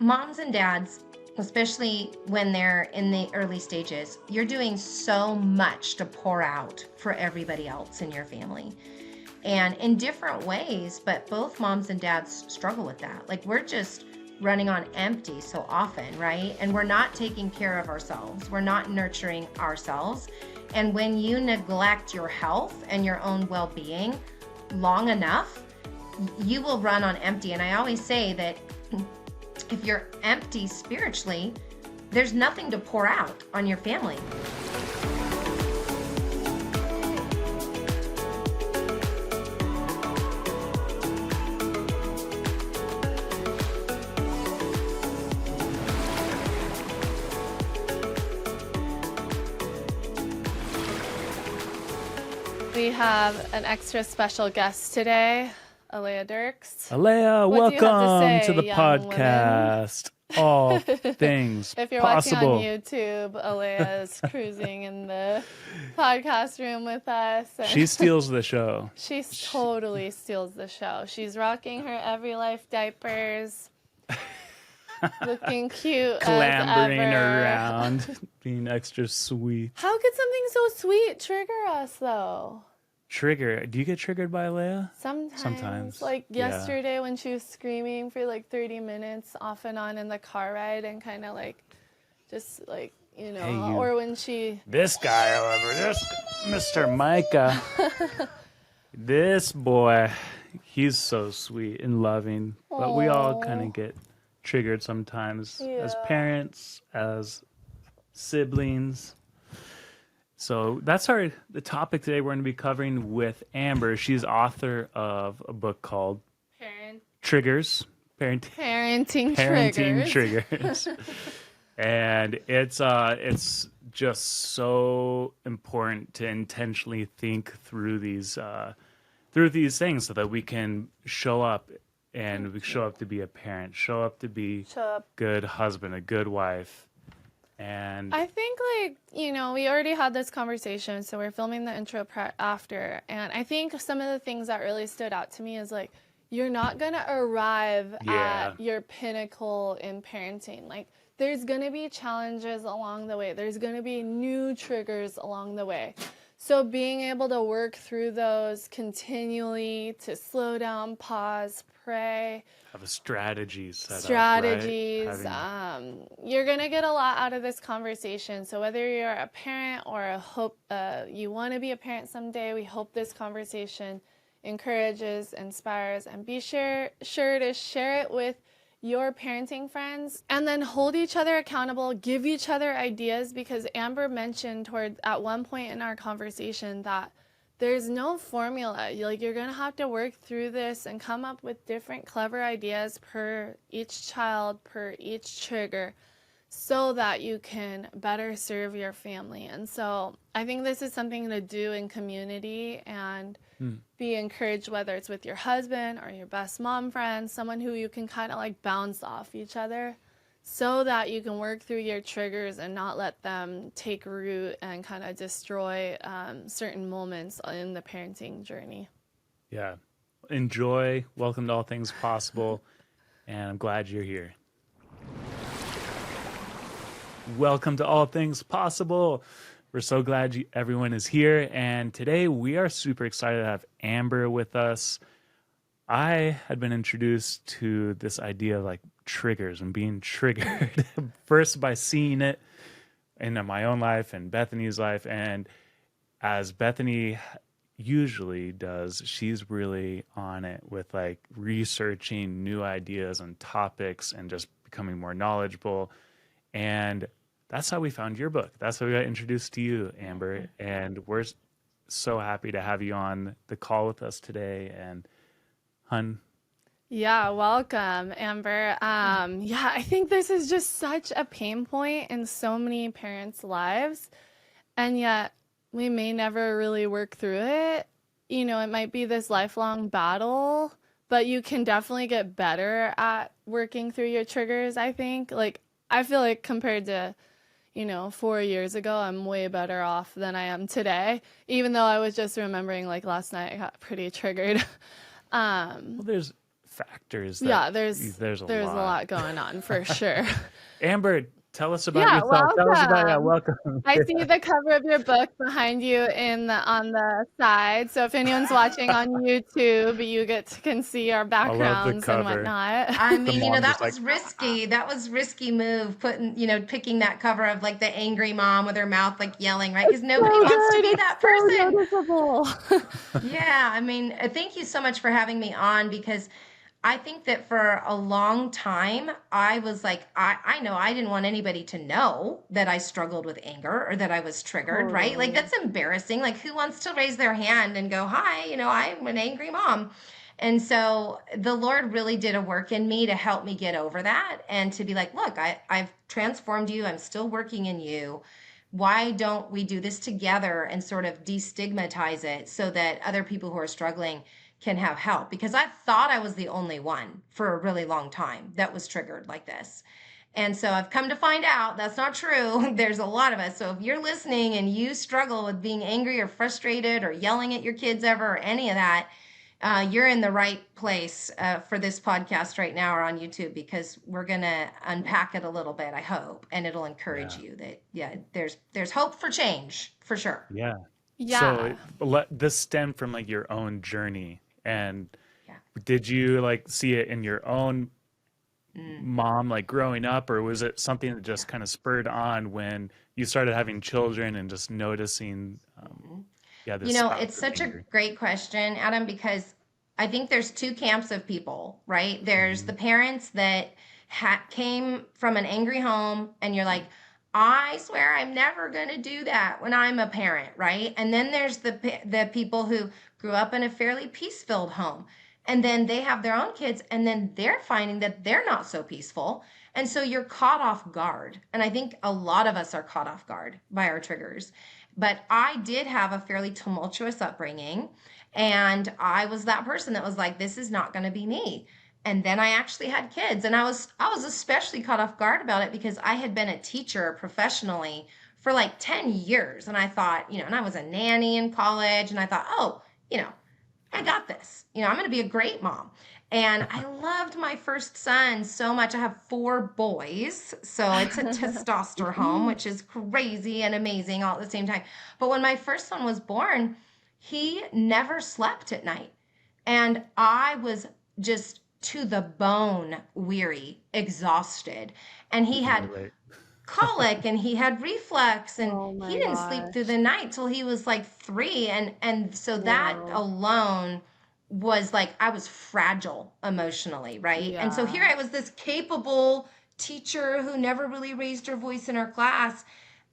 moms and dads, especially when they're in the early stages, you're doing so much to pour out for everybody else in your family. And in different ways, but both moms and dads struggle with that. Like, we're just running on empty so often, right? And we're not taking care of ourselves. We're not nurturing ourselves. And when you neglect your health and your own well-being long enough, you will run on empty. And I always say that if you're empty spiritually, there's nothing to pour out on your family. We have an extra special guest today, Alea Dirks. Alea, welcome to the young podcast. All things If you're possible. watching on YouTube, Alea is cruising in the podcast room with us. She steals the show. She totally steals the show. She's rocking her Every Life diapers, looking cute Clambering as ever. around, being extra sweet. How could something so sweet trigger us, though? Trigger. Do you get triggered by Alea? Sometimes. Like yesterday when she was screaming for like 30 minutes off and on in the car ride and kind of like, just like, you know, Hey, you. or when she... This guy, however, Mr. Micah, this boy, he's so sweet and loving. But we all kind of get triggered sometimes as parents, as siblings. So that's the topic today we're going to be covering with Amber. She's author of a book called Triggers. Parenting Triggers. And it's just so important to intentionally think through these things so that we can show up, and we show up to be a parent, show up to be a good husband, a good wife. And I think, like, you know, we already had this conversation, so we're filming the intro after. And I think some of the things that really stood out to me is, like, you're not going to arrive at your pinnacle in parenting. Like, there's going to be challenges along the way. There's going to be new triggers along the way. So being able to work through those continually, to slow down, pause, pray. Have a strategy set Strategies. up, right? You're going to get a lot out of this conversation. So whether you're a parent or you want to be a parent someday, we hope this conversation encourages, inspires, and be sure to share it with your parenting friends, and then hold each other accountable, give each other ideas, because Amber mentioned at one point in our conversation that there's no formula. Like, you're going to have to work through this and come up with different clever ideas per each child, per each trigger, so that you can better serve your family. And so I think this is something to do in community and be encouraged, whether it's with your husband or your best mom friend, someone who you can kind of like bounce off each other, so that you can work through your triggers and not let them take root and kind of destroy certain moments in the parenting journey. Yeah. Enjoy. Welcome to All Things Possible. And I'm glad you're here. Welcome to All Things Possible. We're so glad everyone is here. And today we are super excited to have Amber with us. I had been introduced to this idea of like triggers and being triggered first by seeing it in my own life and Bethany's life. And as Bethany usually does, she's really on it with like researching new ideas and topics and just becoming more knowledgeable. And that's how we found your book. That's how we got introduced to you, Amber. And we're so happy to have you on the call with us today. And hun. Yeah, welcome, Amber. I think this is just such a pain point in so many parents' lives. And yet we may never really work through it. You know, it might be this lifelong battle, but you can definitely get better at working through your triggers, I think. Like, I feel like compared to 4 years ago, I'm way better off than I am today, even though I was just remembering, like, last night I got pretty triggered. Well, there's factors Yeah, that there's a there's a lot. lot going on for sure. Amber, tell us about Yeah, yourself. Tell us about, yeah, welcome. welcome. I see the cover of your book behind you on the side. So if anyone's watching on YouTube, can see our I love the backgrounds and cover. whatnot. I The mean, mom that just like, was risky. That was risky move putting, picking that cover of like the angry mom with her mouth like yelling, right? Because nobody So wants to good. be It's that so person. noticeable. Yeah, I mean, thank you so much for having me on because I think that for a long time, I was like, I know I didn't want anybody to know that I struggled with anger or that I was triggered, right? Like, Totally. that's embarrassing. Like, who wants to raise their hand and go, hi, I'm an angry mom. And so the Lord really did a work in me to help me get over that and to be like, look, I've transformed you. I'm still working in you. Why don't we do this together and sort of destigmatize it so that other people who are struggling can have help? Because I thought I was the only one for a really long time that was triggered like this. And so I've come to find out that's not true. There's a lot of us. So if you're listening and you struggle with being angry or frustrated or yelling at your kids ever or any of that, you're in the right place for this podcast right now or on YouTube because we're gonna unpack it a little bit, I hope, and it'll encourage yeah, you that there's hope for change for sure. yeah. So Yeah. this stemmed from like your own journey. And Yeah. did you like see it in your own Mm, mom, like growing up, or was it something that yeah. just kind of spurred on when you started having children and just noticing, Mhm. yeah, this spout It's of such a anger? great question, Adam, because I think there's two camps of people, right? There's Hmm. the parents that came from an angry home, and you're like, I swear I'm never going to do that when I'm a parent, right? And then there's the people who grew up in a fairly peace-filled home, and then they have their own kids, and then they're finding that they're not so peaceful. And so you're caught off guard. And I think a lot of us are caught off guard by our triggers. But I did have a fairly tumultuous upbringing. And I was that person that was like, this is not going to be me. And then I actually had kids. And I was especially caught off guard about it because I had been a teacher professionally for like 10 years. And I thought, and I was a nanny in college. And I thought, oh, you know, I got this. I'm going to be a great mom. And I loved my first son so much. I have four boys, so it's a testosterone home, which is crazy and amazing all at the same time. But when my first son was born, he never slept at night. And I was just to the bone weary, exhausted. And I he can had relate. colic and he had reflux and Oh he my didn't sleep through gosh. the night till he was like 3 and so that Whoa. alone was like I was fragile emotionally, right? And so here Yeah. I was this capable teacher who never really raised her voice in her class,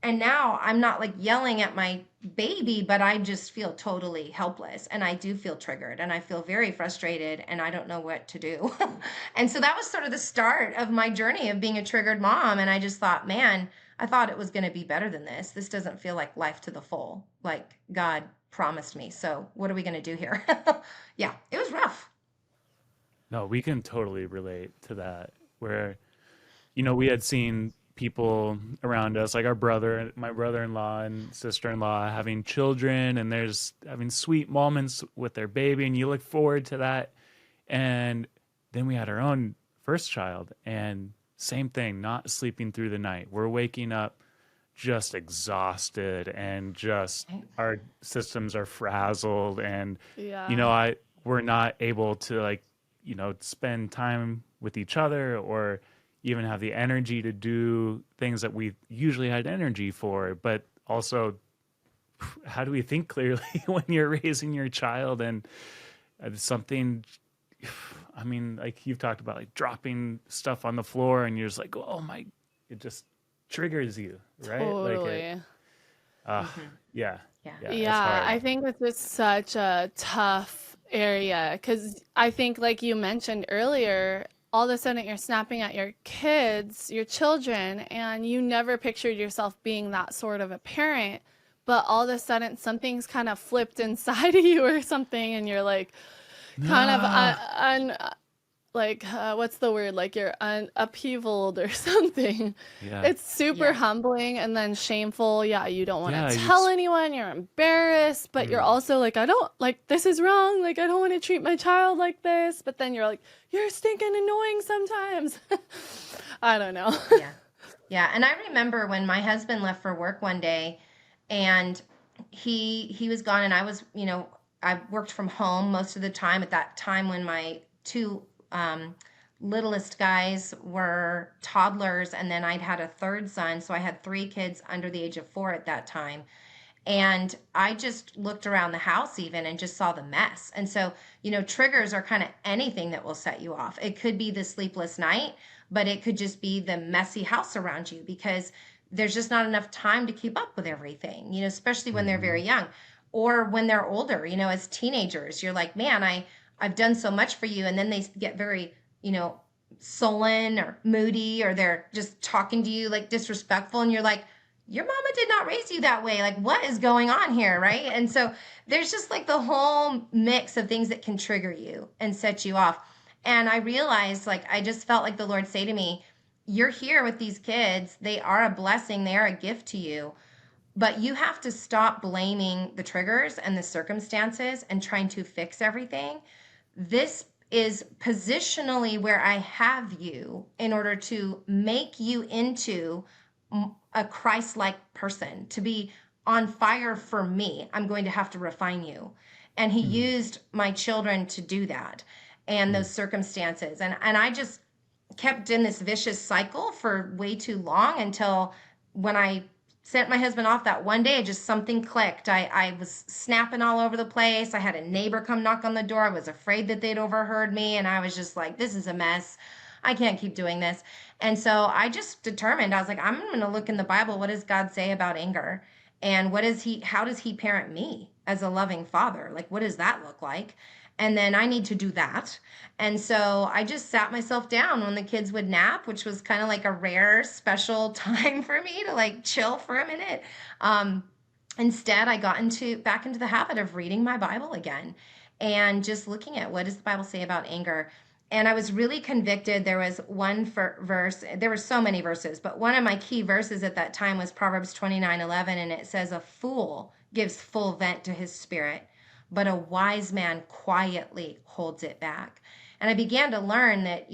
and now I'm not like yelling at my baby, but I just feel totally helpless and I do feel triggered and I feel very frustrated and I don't know what to do. And so that was sort of the start of my journey of being a triggered mom. And I just thought, man, I thought it was going to be better than this. This doesn't feel like life to the full, like God promised me. So what are we going to do here? Yeah, it was rough. No, we can totally relate to that. Where, we had seen people around us, like our brother, my brother-in-law and sister-in-law having children, and there's having sweet moments with their baby, and you look forward to that. And then we had our own first child, and same thing, not sleeping through the night. We're waking up just exhausted and just our systems are frazzled, and Yeah. we're not able to like spend time with each other or even have the energy to do things that we usually had energy for. But also, how do we think clearly when you're raising your child? And something, I mean, like you've talked about, like dropping stuff on the floor, and you're just like, oh my, it just triggers you, right? Like it, Totally. uh, Hmm. yeah, Yeah. yeah, it's Yeah, hard. I think this is such a tough area because I think, like you mentioned earlier, all of a sudden you're snapping at your kids, your children, and you never pictured yourself being that sort of a parent. But all of a sudden, something's kind of flipped inside of you or something, and you're like kind of No. like what's the word, like you're upheavaled or something. Yeah. It's super Yeah. humbling and then shameful. Yeah, you don't want Yeah, to you tell anyone, you're embarrassed, but you're also like, I don't like, this is wrong, like I don't want to treat my child like this, but then you're like, you're stinking annoying sometimes. I don't know. Yeah. Yeah. And I remember when my husband left for work one day, and he was gone, and I was, I worked from home most of the time at that time when my two littlest guys were toddlers, and then I'd had a third son, so I had three kids under the age of 4 at that time. And I just looked around the house even and just saw the mess. And so, triggers are kind of anything that will set you off. It could be the sleepless night, but it could just be the messy house around you, because there's just not enough time to keep up with everything, especially when they're very young, or when they're older, as teenagers. You're like, man, I've done so much for you. And then they get very, sullen or moody, or they're just talking to you like disrespectful. And you're like, your mama did not raise you that way. Like, what is going on here? Right. And so there's just like the whole mix of things that can trigger you and set you off. And I realized, like, I just felt like the Lord say to me, you're here with these kids. They are a blessing. They are a gift to you. But you have to stop blaming the triggers and the circumstances and trying to fix everything. This is positionally where I have you in order to make you into a Christ-like person, to be on fire for me. I'm going to have to refine you. And he used my children to do that, and those circumstances. And I just kept in this vicious cycle for way too long, until when I sent my husband off that one day, just something clicked. I was snapping all over the place. I had a neighbor come knock on the door. I was afraid that they'd overheard me. And I was just like, this is a mess. I can't keep doing this. And so I just determined, I was like, I'm going to look in the Bible. What does God say about anger? And how does he parent me as a loving father? Like, what does that look like? And then I need to do that. And so I just sat myself down when the kids would nap, which was kind of like a rare, special time for me to like chill for a minute. Instead, I got back into the habit of reading my Bible again, and just looking at, what does the Bible say about anger? And I was really convicted. There was one verse, there were so many verses, but one of my key verses at that time was Proverbs 29:11. And it says, a fool gives full vent to his spirit, but a wise man quietly holds it back. And I began to learn that,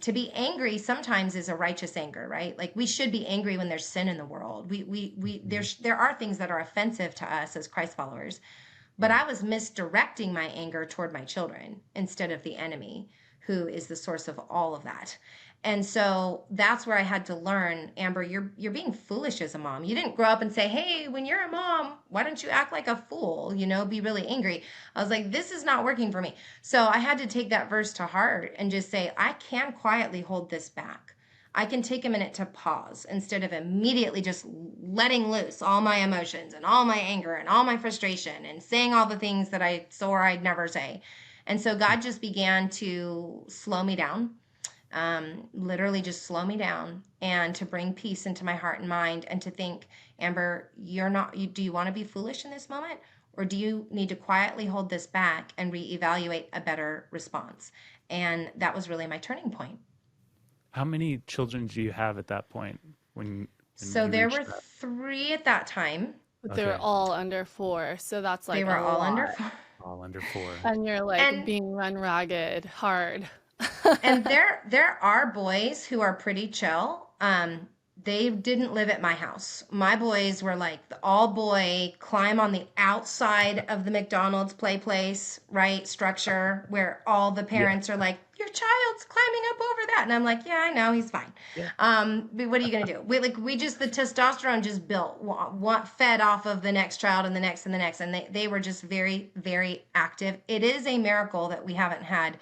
to be angry sometimes is a righteous anger, right? Like, we should be angry when there's sin in the world. There are things that are offensive to us as Christ followers, but I was misdirecting my anger toward my children instead of the enemy, who is the source of all of that. And so that's where I had to learn, Amber, you're being foolish as a mom. You didn't grow up and say, hey, when you're a mom, why don't you act like a fool, be really angry. I was like, this is not working for me. So I had to take that verse to heart and just say, I can quietly hold this back. I can take a minute to pause instead of immediately just letting loose all my emotions and all my anger and all my frustration and saying all the things that I swore I'd never say. And so God just began to slow me down. Literally just slow me down, and to bring peace into my heart and mind, and to think, Amber, do you want to be foolish in this moment, or do you need to quietly hold this back and reevaluate a better response? And that was really my turning point. How many children do you have at that point? So there were 3 at that time. But they were all under 4, so that's like they were all under 4. All under 4. And you're like being run ragged hard. And there are boys who are pretty chill. They didn't live at my house. My boys were like the all boy, climb on the outside of the McDonald's play place, right? Structure where all the parents are like, your child's climbing up over that. And I'm like, yeah, I know, he's fine. Yeah. But what are you going to do? The testosterone just built, fed off of the next child and the next and the next. And they were just very, very active. It is a miracle that we haven't had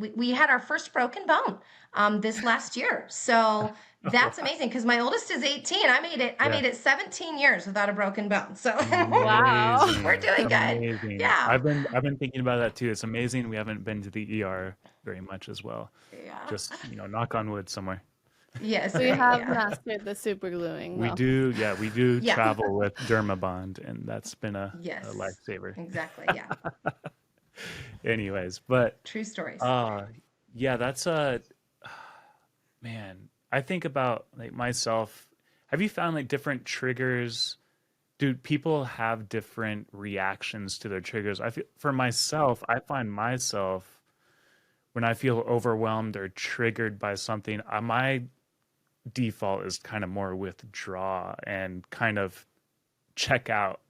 we had our first broken bone this last year. So that's amazing, because my oldest is 18. I made it 17 years without a broken bone. So wow, we're doing good. Yeah. I've been thinking about that too. It's amazing we haven't been to the ER very much as well. Yeah. Just, knock on wood somewhere. Yes. We have mastered the super gluing. We do travel with Dermabond, and that's been a lifesaver. Exactly. Yeah. Anyways, but true stories. Yeah, that's a man. I think about like myself. Have you found like different triggers? Do people have different reactions to their triggers? I feel for myself, I find myself when I feel overwhelmed or triggered by something, my default is kind of more withdraw and kind of check out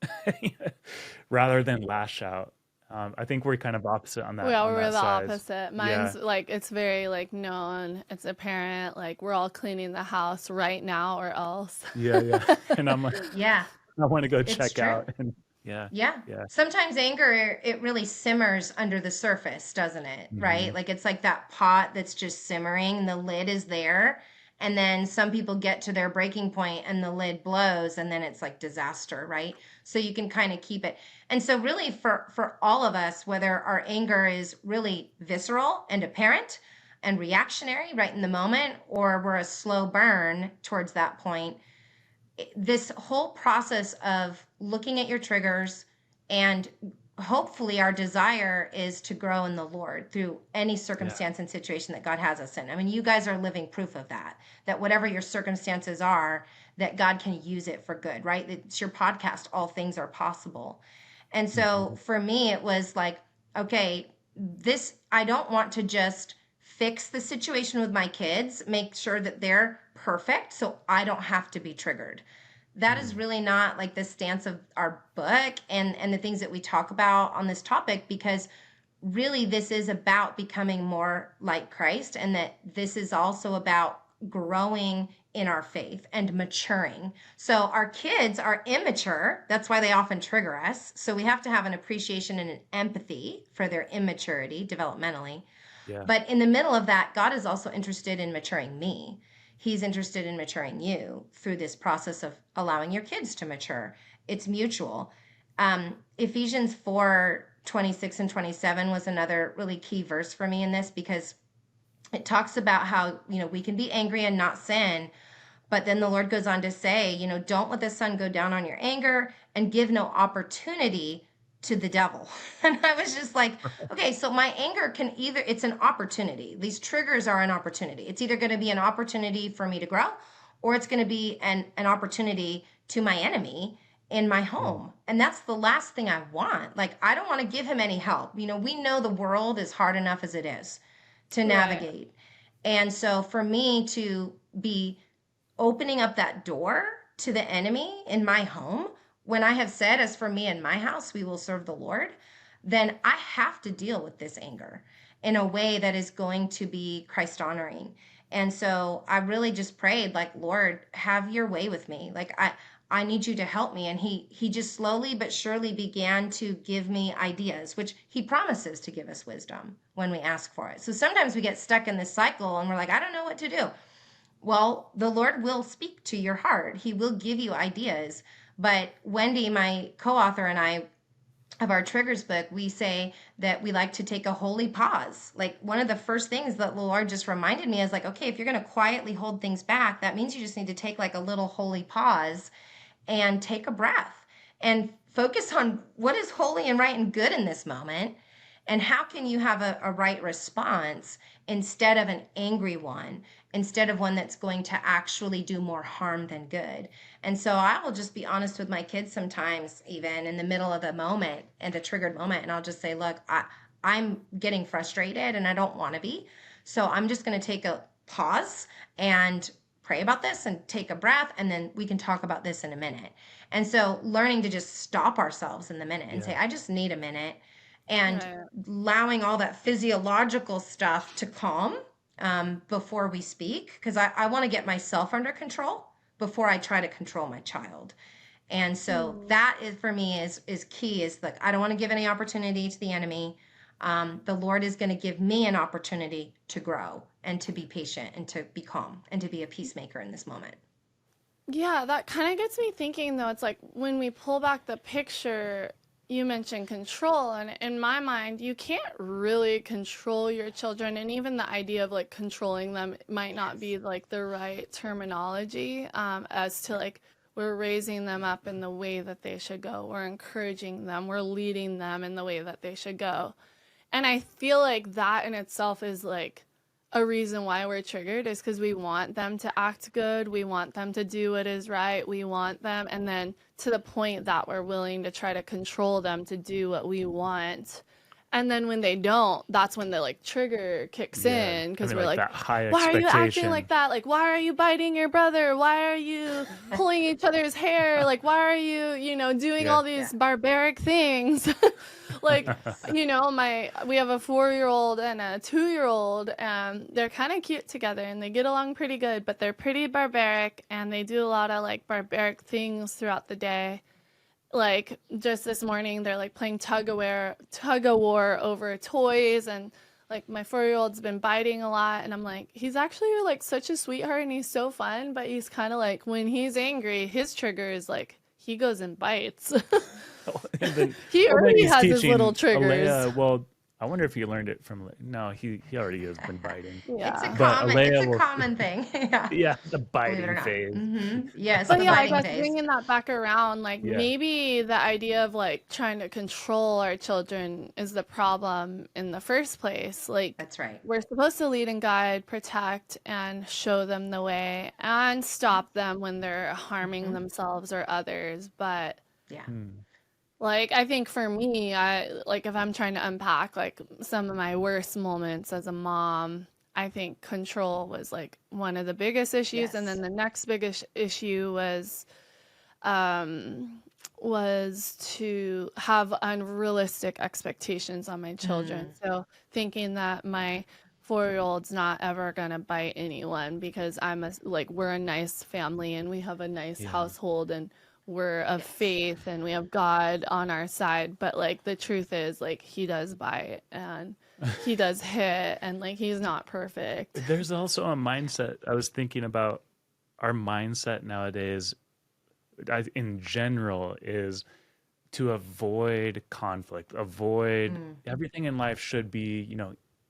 rather than lash out. I think we're kind of opposite Well, on we're that the side. opposite. Yeah, Mine's like it's very like known. It's apparent. Like we're all cleaning the house right now or else. yeah. And I'm like, Yeah, I want to go it's check true. out. And yeah, Yeah. yeah. Sometimes anger, it really simmers under the surface, doesn't it? Right? Hmm. Like it's like that pot that's just simmering and the lid is there. And then some people get to their breaking point and the lid blows and then it's like disaster, right? So you can kind of keep it. And so really for all of us, whether our anger is really visceral and apparent and reactionary right in the moment, or we're a slow burn towards that point, this whole process of looking at your triggers and hopefully our desire is to grow in the Lord through any Yeah. circumstance and situation that God has us in. I mean, you guys are living proof of that, that whatever your circumstances are, that God can use it for good, right? It's your podcast, All Things Are Possible. And so Hmm. for me, it was like, okay, I don't want to just fix the situation with my kids, make sure that they're perfect so I don't have to be triggered. That is Mm. really not like the stance of our book and the things that we talk about on this topic, because really this is about becoming more like Christ, and that this is also about growing in our faith and maturing. So our kids are immature. That's why they often trigger us. So we have to have an appreciation and an empathy for their immaturity developmentally. Yeah. But in the middle of that, God is also interested in maturing me. He's interested in maturing you through this process of allowing your kids to mature. It's mutual. Ephesians 4:26 and 27 was another really key verse for me in this, because it talks about how, we can be angry and not sin. But then the Lord goes on to say, don't let the sun go down on your anger and give no opportunity to the devil. And I was just like, okay, so my anger can it's an opportunity. These triggers are an opportunity. It's either going to be an opportunity for me to grow, or it's going to be an opportunity to my enemy in my Mm. home. And that's the last thing I want. Like, I don't want to give him any help. We know the world is hard enough as it is to Right. navigate. And so for me to be opening up that door to the enemy in my home, when I have said, as for me and my house, we will serve the Lord, then I have to deal with this anger in a way that is going to be Christ honoring. And so I really just prayed, like, Lord, have your way with me. Like, I need you to help me. And he just slowly but surely began to give me ideas, which he promises to give us wisdom when we ask for it. So sometimes we get stuck in this cycle and we're like, I don't know what to do. Well, the Lord will speak to your heart. He will give you ideas. But Wendy, my co-author, and I of our triggers book, we say that we like to take a holy pause. Like, one of the first things that the Lord just reminded me is like, okay, if you're going to quietly hold things back, that means you just need to take like a little holy pause and take a breath and focus on what is holy and right and good in this moment, and how can you have a right response instead of an angry one, instead of one that's going to actually do more harm than good. And so I will just be honest with my kids sometimes, even in the middle of the moment and a triggered moment, and I'll just say, look, I'm getting frustrated and I don't want to be, so I'm just going to take a pause and pray about this and take a breath, and then we can talk about this in a minute. And so learning to just stop ourselves in the minute and say, Yeah. I just need a minute, and Right. allowing all that physiological stuff to calm before we speak, because I want to get myself under control before I try to control my child. And so Hmm. that is, for me, is key. Is like, I don't want to give any opportunity to the enemy. The Lord is going to give me an opportunity to grow and to be patient and to be calm and to be a peacemaker in this moment. Yeah, that kind of gets me thinking though. It's like when we pull back the picture, you mentioned control, and in my mind, you can't really control your children, and even the idea of like controlling them might not Yes. be like the right terminology, as to like we're raising them up in the way that they should go, we're encouraging them, we're leading them in the way that they should go. And I feel like that in itself is like a reason why we're triggered is because we want them to act good. We want them to do what is right. We want them. And then to the point that we're willing to try to control them to do what we want. And then when they don't, that's when the like trigger kicks Yeah. in I because mean, we're like like, that high why are you acting expectation. like that? Like, why are you biting your brother? Why are you pulling each other's hair? Like, why are you, doing Yeah. all these barbaric things? Like, we have a 4-year-old and a 2-year-old, and they're kind of cute together and they get along pretty good, but they're pretty barbaric and they do a lot of like barbaric things throughout the day. Like just this morning, they're like playing tug of war over toys, and like my 4-year-old's been biting a lot, and I'm like, he's actually like such a sweetheart and he's so fun, but he's kind of like when he's angry, his trigger is like he goes and bites. And then, He well, then already he's has his teaching little triggers. Alea, well, I wonder if he learned it from. No, he already has been biting. It's a Yeah. But common, Alea it's a will, common thing. Yeah. yeah, the Believe it or biting not. phase. Yes, But the yeah, I biting guess phase. bringing that back around, like Yeah. maybe the idea of like trying to control our children is the problem in the first place. Like That's right. we're supposed to lead and guide, protect, and show them the way and stop them when they're harming themselves or others. But Yeah. like I think for me, I like if I'm trying to unpack like some of my worst moments as a mom, I think control was like one of the biggest issues, and Yes. then the next biggest issue was to have unrealistic expectations on my children. So thinking that my 4-year-old's not ever gonna bite anyone because we're a nice family and we have a nice Yeah. household and we're of faith and we have God on our side. But like the truth is like he does bite and he does hit and like he's not perfect. There's also a mindset. I was thinking about our mindset nowadays, in general, is to avoid conflict, avoid everything in life should be,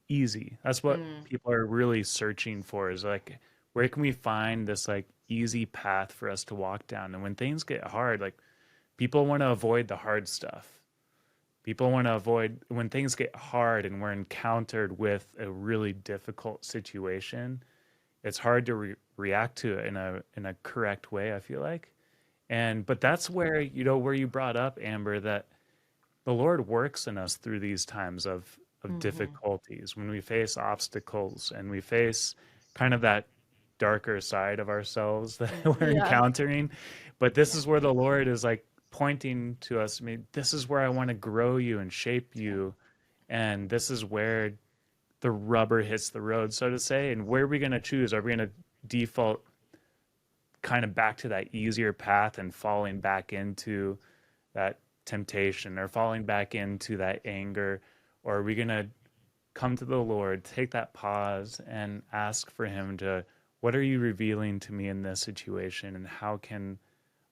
easy. That's what people are really searching for, is like, where can we find this like easy path for us to walk down? And when things get hard, like people want to avoid the hard stuff. People want to avoid when things get hard and we're encountered with a really difficult situation. It's hard to react to it in a correct way, I feel like. But that's where, where you brought up, Amber, that the Lord works in us through these times of difficulties, when we face obstacles and we face kind of that darker side of ourselves that we're Yeah. encountering. But this is where the Lord is like pointing to us. I mean, this is where I want to grow you and shape you. And this is where the rubber hits the road, so to say. And where are we going to choose? Are we going to default kind of back to that easier path and falling back into that temptation or falling back into that anger? Or are we going to come to the Lord, take that pause and ask for him to, what are you revealing to me in this situation? And how can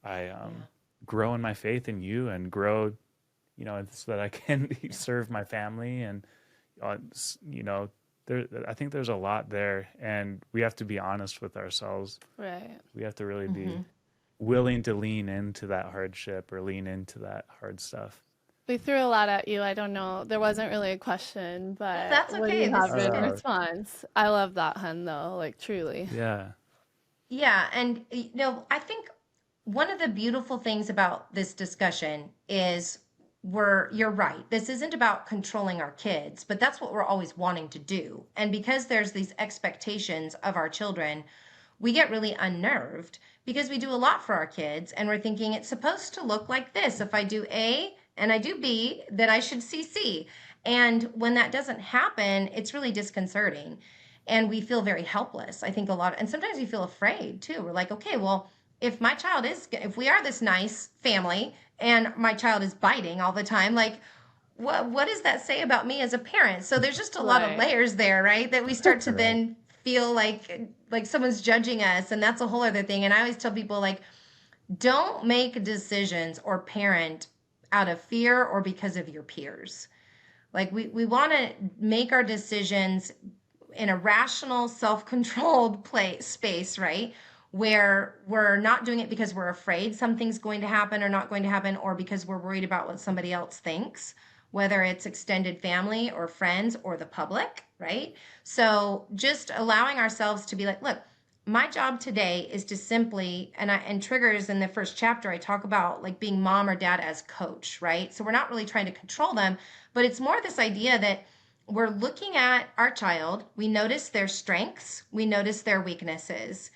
I grow in my faith in you and grow, so that I can serve my family? And, I think there's a lot there, and we have to be honest with ourselves. Right. We have to really be willing to lean into that hardship or lean into that hard stuff. We threw a lot at you. I don't know. There wasn't really a question, but That's what do okay. you This have is in good. response? I love that, hun, though. Like, truly. Yeah. Yeah, and I think one of the beautiful things about this discussion is you're right. This isn't about controlling our kids, but that's what we're always wanting to do. And because there's these expectations of our children, we get really unnerved because we do a lot for our kids and we're thinking it's supposed to look like this. If I do A and I do B, then I should see C. And when that doesn't happen, it's really disconcerting. And we feel very helpless. I think and sometimes we feel afraid too. We're like, okay, well, if we are this nice family and my child is biting all the time, like, what does that say about me as a parent? So there's just a lot of Right. layers there, right? That we start to Right. then feel like someone's judging us, and that's a whole other thing. And I always tell people, like, don't make decisions or parent out of fear or because of your peers. Like we want to make our decisions in a rational, self-controlled space, right? Where we're not doing it because we're afraid something's going to happen or not going to happen, or because we're worried about what somebody else thinks. whether it's extended family or friends or the public, right? So just allowing ourselves to be like, look, my job today is to simply, and triggers in the first chapter, I talk about like being mom or dad as coach, right? So we're not really trying to control them, but it's more this idea that we're looking at our child, we notice their strengths, we notice their weaknesses.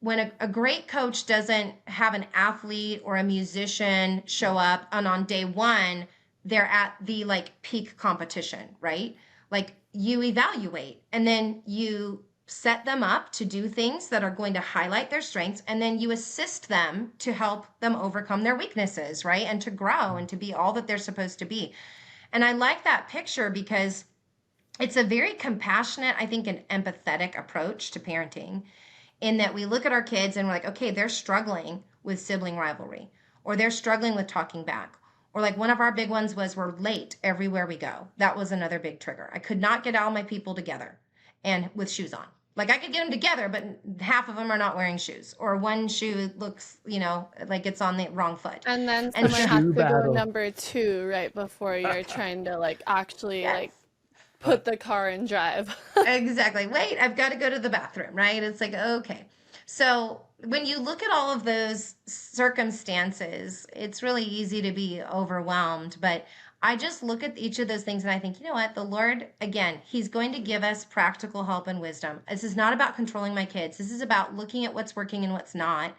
When a great coach doesn't have an athlete or a musician show up and on day one, they're at the like peak competition, right? Like you evaluate and then you set them up to do things that are going to highlight their strengths, and then you assist them to help them overcome their weaknesses, right? And to grow and to be all that they're supposed to be. And I like that picture because it's a very compassionate, I think, an empathetic approach to parenting, in that we look at our kids and we're like, okay, they're struggling with sibling rivalry, or they're struggling with talking back. Or like one of our big ones was we're late everywhere we go. That was another big trigger. I could not get all my people together and with shoes on. Like I could get them together, but half of them are not wearing shoes, or one shoe looks, like it's on the wrong foot. And then And someone so, has Shoe to go battle. number 2 right before you're trying to like actually like put the car and drive. exactly. Wait, I've got to go to the bathroom, right? It's like, okay. So when you look at all of those circumstances, it's really easy to be overwhelmed. But I just look at each of those things and I think, you know what? The Lord, again, He's going to give us practical help and wisdom. This is not about controlling my kids. This is about looking at what's working and what's not,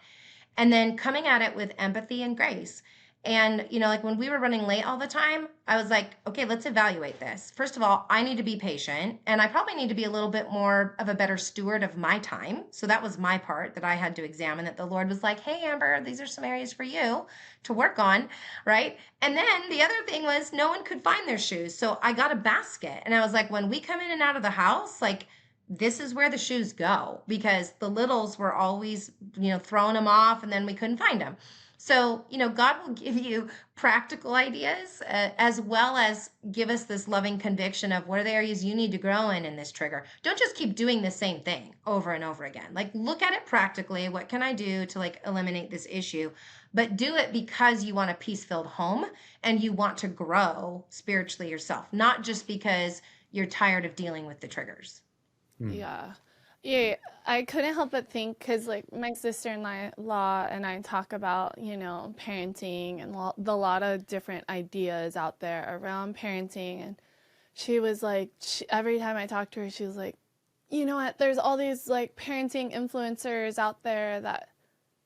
and then coming at it with empathy and grace. And, like when we were running late all the time, I was like, okay, let's evaluate this. First of all, I need to be patient, and I probably need to be a little bit more of a better steward of my time. So that was my part that I had to examine, that the Lord was like, hey, Amber, these are some areas for you to work on, right? And then the other thing was no one could find their shoes. So I got a basket, and I was like, when we come in and out of the house, like, this is where the shoes go, because the littles were always, throwing them off and then we couldn't find them. So, God will give you practical ideas as well as give us this loving conviction of what are the areas you need to grow in this trigger. Don't just keep doing the same thing over and over again. Like, look at it practically. What can I do to like eliminate this issue? But do it because you want a peace-filled home and you want to grow spiritually yourself, not just because you're tired of dealing with the triggers. Yeah. Yeah, I couldn't help but think because, like, my sister-in-law and I talk about, parenting and the lot of different ideas out there around parenting. And she was like, every time I talked to her, she was like, you know what? There's all these, like, parenting influencers out there that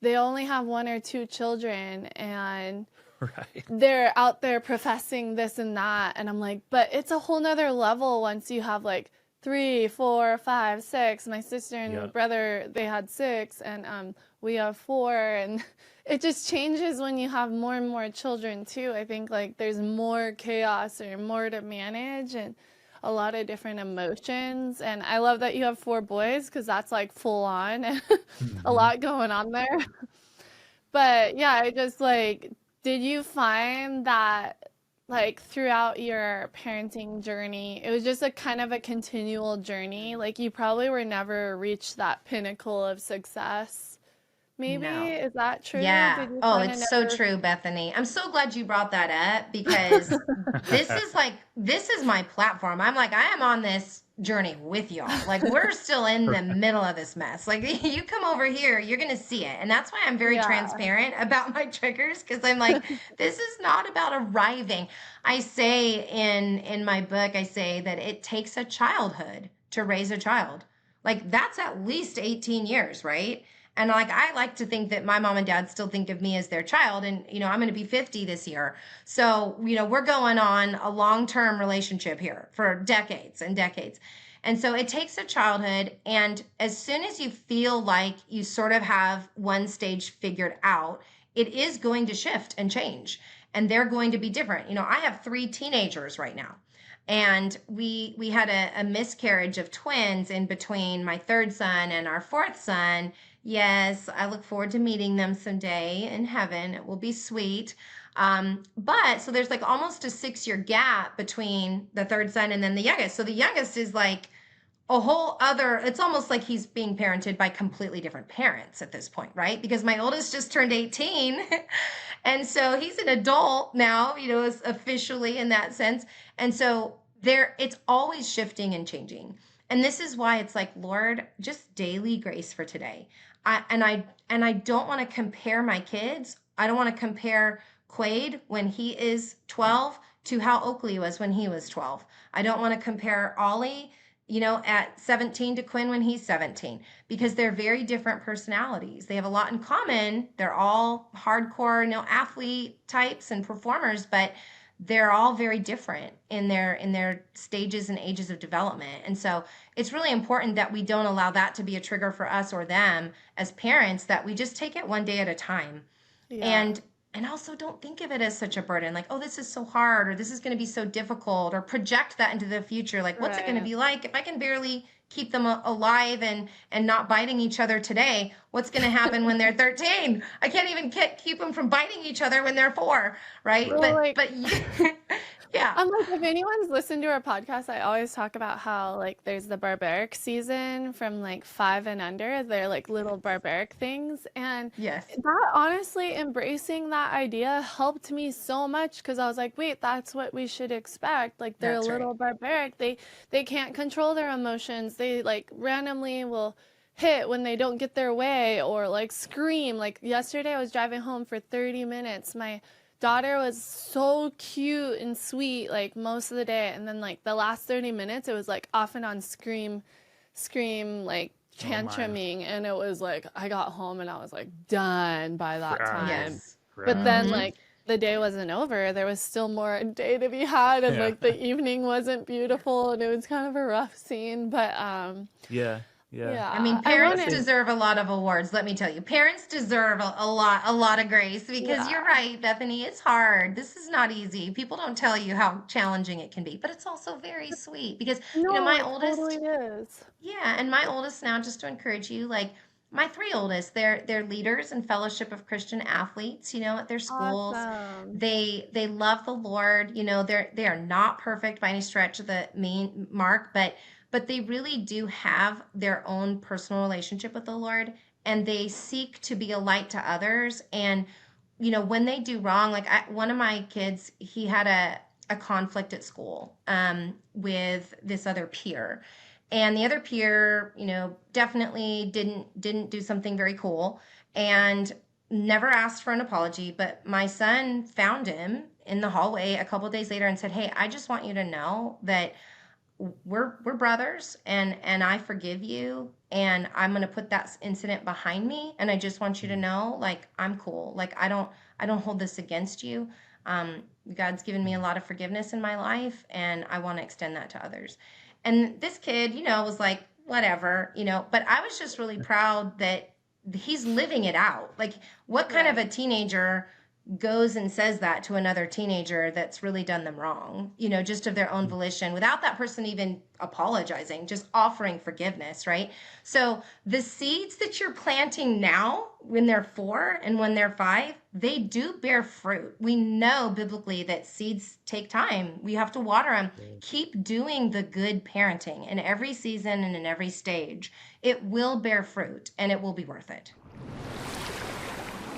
they only have 1 or 2 children and Right. they're out there professing this and that. And I'm like, but it's a whole nother level once you have, like, 3, 4, 5, 6. My sister and Yep. brother, they had 6, and we have 4, and it just changes when you have more and more children too. I think like there's more chaos or more to manage and a lot of different emotions. And I love that you have 4 boys because that's like full on and a Mhm. lot going on there. But yeah, I just like, did you find that like throughout your parenting journey, it was just a kind of a continual journey? Like you probably were never reached that pinnacle of success. Maybe, No. is that true? Yeah. Did you Oh, kind of it's so never? true, Bethany. I'm so glad you brought that up because this is my platform. I'm like, I am on this journey with y'all. Like, we're still in the Right. middle of this mess. Like, you come over here, you're going to see it. And that's why I'm very Yeah. transparent about my triggers, because I'm like, this is not about arriving. I say in my book, I say that it takes a childhood to raise a child. Like, that's at least 18 years, right? And like, I like to think that my mom and dad still think of me as their child. And, I'm going to be 50 this year. So, we're going on a long-term relationship here for decades and decades. And so it takes a childhood. And as soon as you feel like you sort of have one stage figured out, it is going to shift and change. And they're going to be different. I have 3 teenagers right now. And we had a miscarriage of twins in between my 3rd son and our 4th son. Yes, I look forward to meeting them someday in heaven. It will be sweet. But so there's like almost a 6-year gap between the 3rd son and then the youngest. So the youngest is like a whole other, it's almost like he's being parented by completely different parents at this point, right? Because my oldest just turned 18 and so he's an adult now, is officially in that sense. And so it's always shifting and changing. And this is why it's like, Lord, just daily grace for today. I don't want to compare my kids. I don't want to compare Quade when he is 12 to how Oakley was when he was 12. I don't want to compare Ollie at 17 to Quinn when he's 17, because they're very different personalities. They have a lot in common. They're all hardcore, athlete types and performers, but they're all very different in their stages and ages of development. And so it's really important that we don't allow that to be a trigger for us or them as parents, that we just take it one day at a time. Yeah. And also don't think of it as such a burden, like, oh, this is so hard, or this is going to be so difficult, or project that into the future. Like, what's it going to be like if I can barely keep them alive and not biting each other today? What's going to happen when they're 13? I can't even keep them from biting each other when they're 4, right? Well, but yeah. I'm like, if anyone's listened to our podcast, I always talk about how like there's the barbaric season from like 5 and under. They're like little barbaric things. And Yes. that honestly, embracing that idea helped me so much, because I was like, wait, that's what we should expect. Like they're That's a right. little barbaric. They can't control their emotions. They like randomly will hit when they don't get their way, or like scream. Like yesterday I was driving home for 30 minutes. My daughter was so cute and sweet like most of the day, and then like the last 30 minutes it was like off and on scream like Oh my. tantruming, and it was like I got home and I was like done by that time. Yes. But then Mhm. like the day wasn't over. There was still more day to be had, and Yeah. like the evening wasn't beautiful, and it was kind of a rough scene. But Yeah. yeah, I mean, I parents wanted, deserve a lot of awards. Let me tell you, parents deserve a lot of grace, because you're yeah, right, Bethany. It's hard. This is not easy. People don't tell you how challenging it can be, but it's also very sweet because, no, my it totally oldest, is. yeah, and my oldest now, just to encourage you, like my 3 oldest, they're leaders in Fellowship of Christian Athletes, at their schools. Awesome. They love the Lord. They are not perfect by any stretch of the mean mark, but they really do have their own personal relationship with the Lord, and they seek to be a light to others. And when they do wrong, like one of my kids, he had a conflict at school with this other peer, and the other peer, definitely didn't do something very cool, and never asked for an apology. But my son found him in the hallway a couple days later and said, "Hey, I just want you to know that we're brothers, and I forgive you, and I'm going to put that incident behind me, and I just want you to know, like, I'm cool. Like, I don't hold this against you. God's given me a lot of forgiveness in my life, and I want to extend that to others." And this kid, was like, whatever, but I was just really proud that he's living it out. Like, what kind of Right. a teenager goes and says that to another teenager that's really done them wrong, just of their own volition, without that person even apologizing, just offering forgiveness, right? So the seeds that you're planting now, when they're 4 and when they're 5, they do bear fruit. We know biblically that seeds take time. We have to water them. Keep doing the good parenting in every season and in every stage. It will bear fruit, and it will be worth it.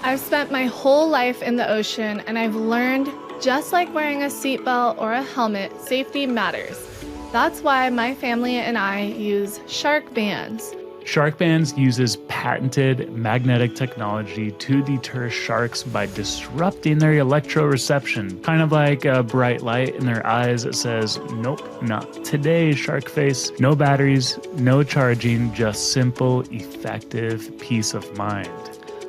I've spent my whole life in the ocean, and I've learned, just like wearing a seatbelt or a helmet, safety matters. That's why my family and I use shark bands. Shark Bands uses patented magnetic technology to deter sharks by disrupting their electroreception, kind of like a bright light in their eyes that says, "Nope, not today, shark face." No batteries, no charging, just simple, effective peace of mind.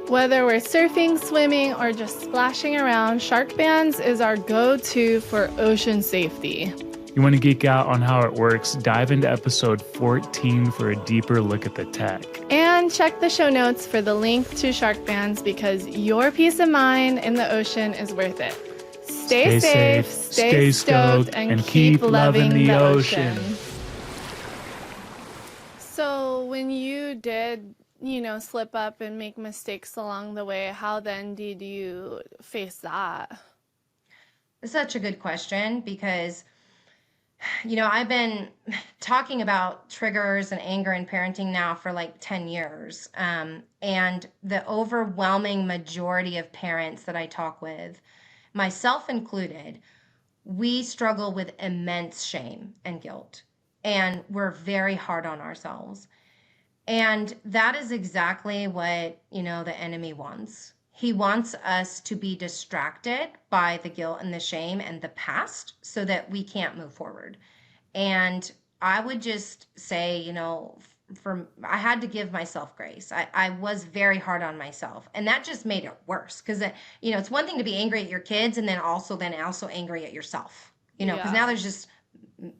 Whether we're surfing, swimming, or just splashing around, shark bands is our go-to for ocean safety. You want to geek out on how it works? Dive into episode 14 for a deeper look at the tech. And check the show notes for the link to shark bands, because your peace of mind in the ocean is worth it. Stay safe, stay stoked, and keep loving the ocean. So when you did, slip up and make mistakes along the way, how then did you face that? Such a good question, because I've been talking about triggers and anger and parenting now for like 10 years. And the overwhelming majority of parents that I talk with, myself included, we struggle with immense shame and guilt. And we're very hard on ourselves. And that is exactly what, the enemy wants. He wants us to be distracted by the guilt and the shame and the past so that we can't move forward. And I would just say, I had to give myself grace. I was very hard on myself. And that just made it worse because, it's one thing to be angry at your kids and then also angry at yourself, because now Yeah. there's just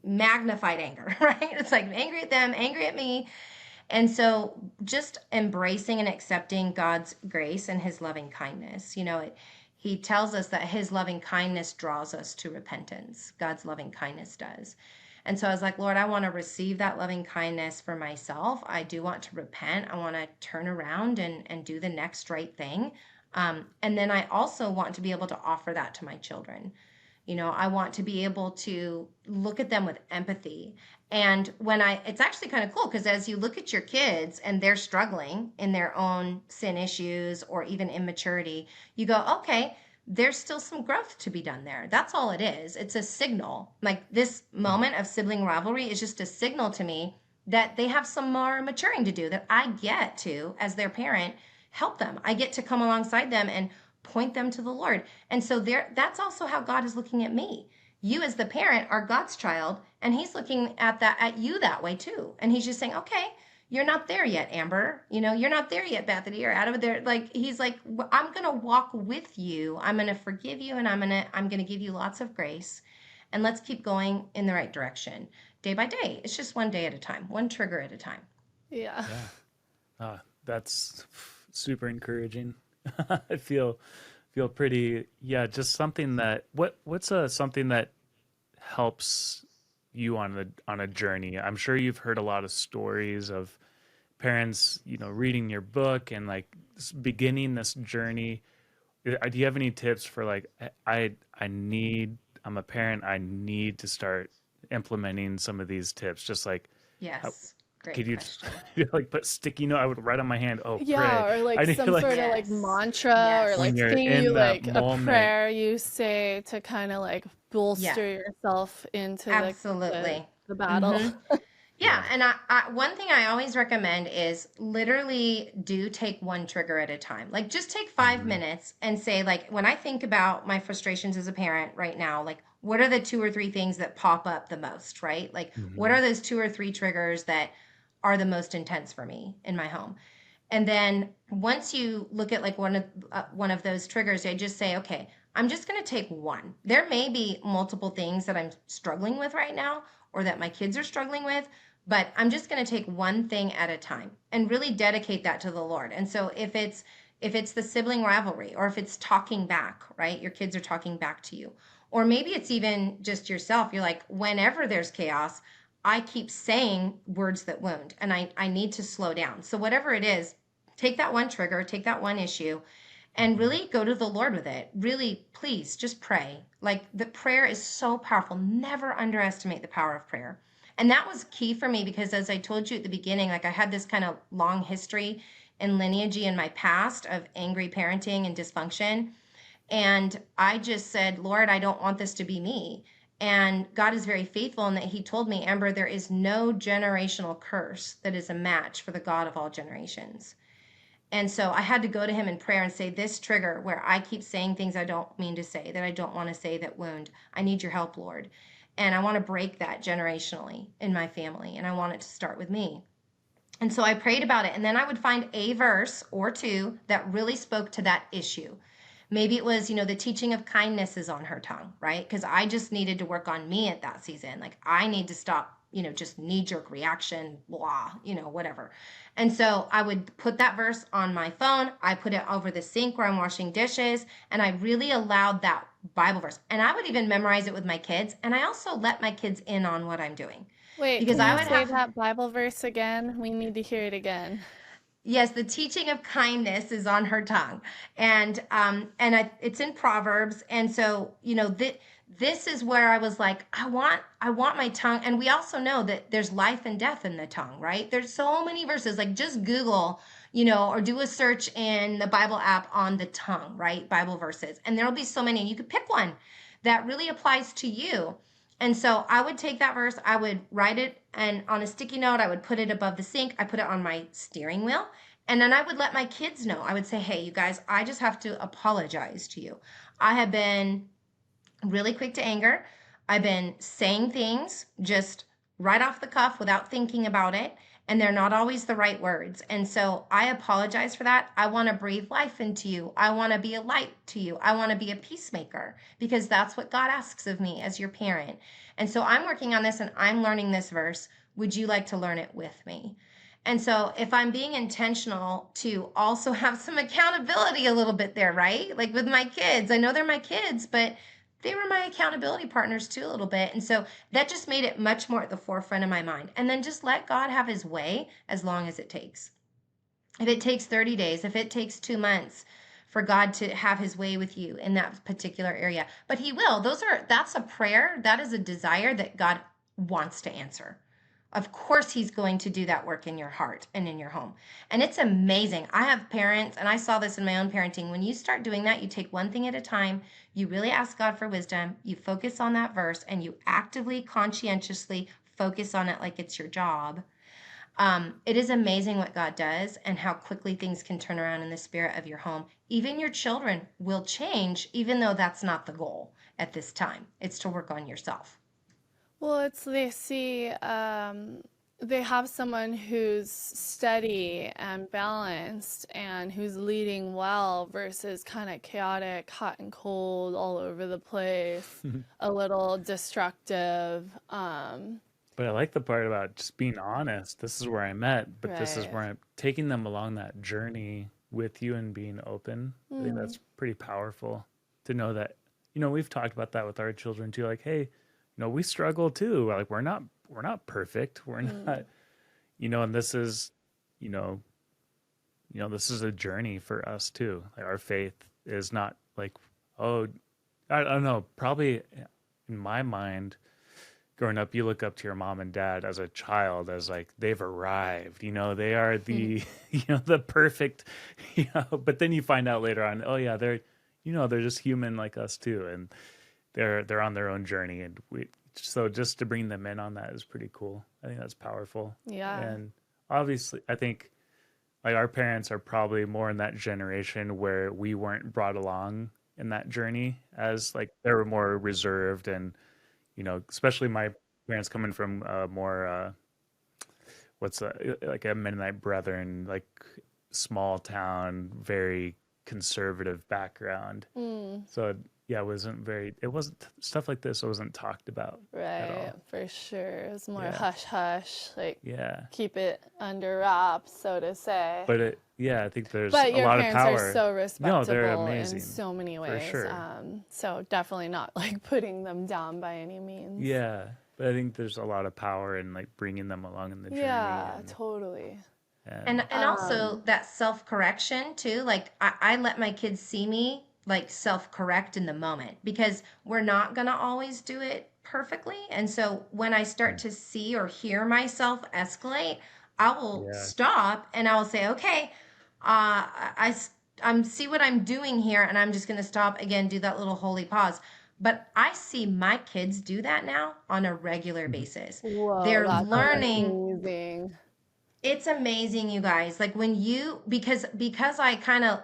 magnified anger, right? It's like angry at them, angry at me. And so just embracing and accepting God's grace and his loving kindness, he tells us that his loving kindness draws us to repentance. God's loving kindness does. And so I was like, Lord, I want to receive that loving kindness for myself. I do want to repent. I want to turn around and do the next right thing. And then I also want to be able to offer that to my children. I want to be able to look at them with empathy. And it's actually kind of cool because as you look at your kids and they're struggling in their own sin issues or even immaturity, you go, okay, there's still some growth to be done there. That's all it is. It's a signal. Like this moment of sibling rivalry is just a signal to me that they have some more maturing to do, that I get to, as their parent, help them. I get to come alongside them and point them to the Lord. And so that's also how God is looking at me. You as the parent are God's child, and he's looking at you that way too. And he's just saying, okay, you're not there yet, Amber. You're not there yet, Bethany or Adam. There, like he's like, I'm gonna walk with you. I'm gonna forgive you, and I'm gonna give you lots of grace, and let's keep going in the right direction, day by day. It's just one day at a time, one trigger at a time. Yeah. Yeah. That's super encouraging. I feel pretty, yeah, just something that what's something that helps you on a journey. I'm sure you've heard a lot of stories of parents, reading your book and like beginning this journey. Do you have any tips for like I'm a parent, I need to start implementing some of these tips, just like how, Yes, could great you question. like put sticky note? I would write on my hand, oh, Yeah, pray. or I like need some like sort of like Yes, mantra or when like yes, you're thing you in that like a moment. prayer you say to kind of like yeah, bolster yourself into the absolutely. the battle. Mm-hmm. Yeah, Yeah. and one thing I always recommend is literally do take one trigger at a time. Like just take five Hmm. minutes and say, like, when I think about my frustrations as a parent right now, like, what are the two or three things that pop up the most, right? Like, what Hmm. are those two or three triggers that are the most intense for me in my home? And then once you look at like one of those triggers, I just say, okay, I'm just going to take one. There may be multiple things that I'm struggling with right now or that my kids are struggling with, but I'm just going to take one thing at a time and really dedicate that to the Lord. And so if it's the sibling rivalry or if it's talking back, right? Your kids are talking back to you. Or maybe it's even just yourself. You're like, whenever there's chaos, I keep saying words that wound and I need to slow down. So whatever it is, take that one trigger, take that one issue, and Hmm. really go to the Lord with it. Really, please just pray. Like the prayer is so powerful. Never underestimate the power of prayer. And that was key for me because as I told you at the beginning, like I had this kind of long history and lineage in my past of angry parenting and dysfunction. And I just said, Lord, I don't want this to be me. And God is very faithful in that He told me, Amber, there is no generational curse that is a match for the God of all generations. And so I had to go to Him in prayer and say, this trigger where I keep saying things I don't mean to say, that I don't want to say, that wound, I need your help, Lord. And I want to break that generationally in my family. And I want it to start with me. And so I prayed about it. And then I would find a verse or two that really spoke to that issue. Maybe it was, the teaching of kindness is on her tongue, right? Because I just needed to work on me at that season. Like I need to stop, just knee jerk reaction, blah, whatever. And so I would put that verse on my phone. I put it over the sink where I'm washing dishes. And I really allowed that Bible verse. And I would even memorize it with my kids. And I also let my kids in on what I'm doing Wait, because can I you would say have that Bible verse again? We need to hear it again. Yes, the teaching of kindness is on her tongue, it's in Proverbs, and so this is where I was like, I want my tongue, and we also know that there's life and death in the tongue, right? There's so many verses, like just Google, or do a search in the Bible app on the tongue, right? Bible verses, and there'll be so many, and you could pick one that really applies to you. And so I would take that verse, I would write it, and on a sticky note, I would put it above the sink. I put it on my steering wheel. And then I would let my kids know. I would say, hey, you guys, I just have to apologize to you. I have been really quick to anger. I've been saying things just right off the cuff without thinking about it, and they're not always the right words. And so I apologize for that. I want to breathe life into you. I want to be a light to you. I want to be a peacemaker because that's what God asks of me as your parent. And so I'm working on this and I'm learning this verse. Would you like to learn it with me? And so if I'm being intentional to also have some accountability a little bit there, right? Like with my kids, I know they're my kids, but they were my accountability partners too a little bit. And so that just made it much more at the forefront of my mind. And then just let God have his way as long as it takes. If it takes 30 days, if it takes 2 months for God to have his way with you in that particular area, but he will. That's a prayer. That is a desire that God wants to answer. Of course, he's going to do that work in your heart and in your home. And it's amazing. I have parents, and I saw this in my own parenting. When you start doing that, you take one thing at a time. You really ask God for wisdom. You focus on that verse, and you actively, conscientiously focus on it like it's your job. It is amazing what God does and how quickly things can turn around in the spirit of your home. Even your children will change, even though that's not the goal at this time. It's to work on yourself. Well, it's they see they have someone who's steady and balanced and who's leading well versus kind of chaotic, hot and cold, all over the place, a little destructive. But I like the part about just being honest. This is where I'm at, but this is Right. where I'm taking them along that journey with you and being open. I think that's pretty powerful to know that, we've talked about that with our children too. Like, hey, we struggle too. Like we're not perfect. We're not, and this is, you know, this is a journey for us too. Like our faith is not like, oh, I don't know, probably in my mind, growing up, you look up to your mom and dad as a child as like they've arrived, they are the, the perfect, but then you find out later on, oh yeah, they're just human like us too. And they're on their own journey. And so just to bring them in on that is pretty cool. I think that's powerful. Yeah. And obviously I think like our parents are probably more in that generation where we weren't brought along in that journey as like they were more reserved and, especially my parents coming from more like a Mennonite Brethren, like small town, very conservative background. So yeah, it wasn't stuff like this wasn't talked about at Right, all. for sure. It's more Yeah. hush hush, like Yeah. keep it under wraps, so to say. I think there's But a your lot of parents are power. so No, they're respectable in amazing so many for ways. sure. So definitely not like putting them down by any means. Yeah. But I think there's a lot of power in like bringing them along in the journey Yeah, totally. And also that self-correction too. Like I let my kids see me like self-correct in the moment because we're not gonna always do it perfectly. And so when I start to see or hear myself escalate, I will yeah. stop and I will say, okay, I'm see what I'm doing here, and I'm just gonna stop again, do that little holy pause. But I see my kids do that now on a regular basis. Whoa, They're that's learning. amazing. It's amazing, you guys. Like when you because I kind of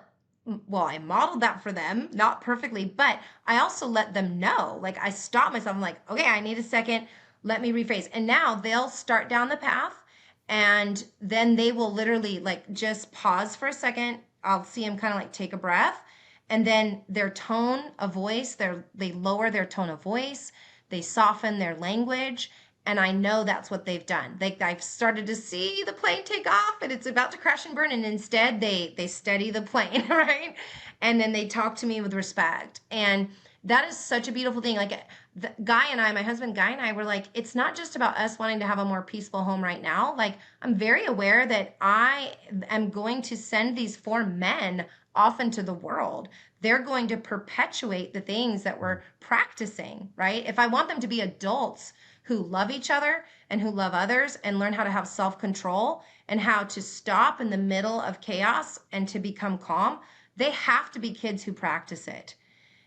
I modeled that for them, not perfectly, but I also let them know. Like I stopped myself. I'm like, okay, I need a second. Let me rephrase. And now they'll start down the path, and then they will literally like just pause for a second. I'll see them kind of like take a breath, and then their tone of voice, they lower their tone of voice, they soften their language, and I know that's what they've done. I've started to see the plane take off and it's about to crash and burn, and instead they steady the plane, right? And then they talk to me with respect. And that is such a beautiful thing. Like my husband Guy and I were like, it's not just about us wanting to have a more peaceful home right now. Like, I'm very aware that I am going to send these 4 men off into the world. They're going to perpetuate the things that we're practicing, right? If I want them to be adults who love each other and who love others and learn how to have self-control and how to stop in the middle of chaos and to become calm, they have to be kids who practice it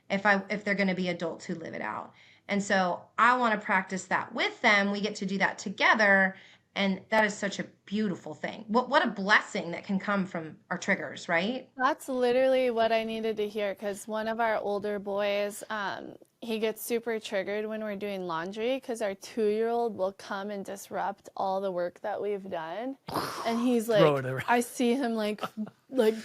if they're going to be adults who live it out. And so I want to practice that with them. We get to do that together. And that is such a beautiful thing. What a blessing that can come from our triggers, right? That's literally what I needed to hear because one of our older boys, he gets super triggered when we're doing laundry because our 2-year-old will come and disrupt all the work that we've done. And he's Throw like, it around. I see him like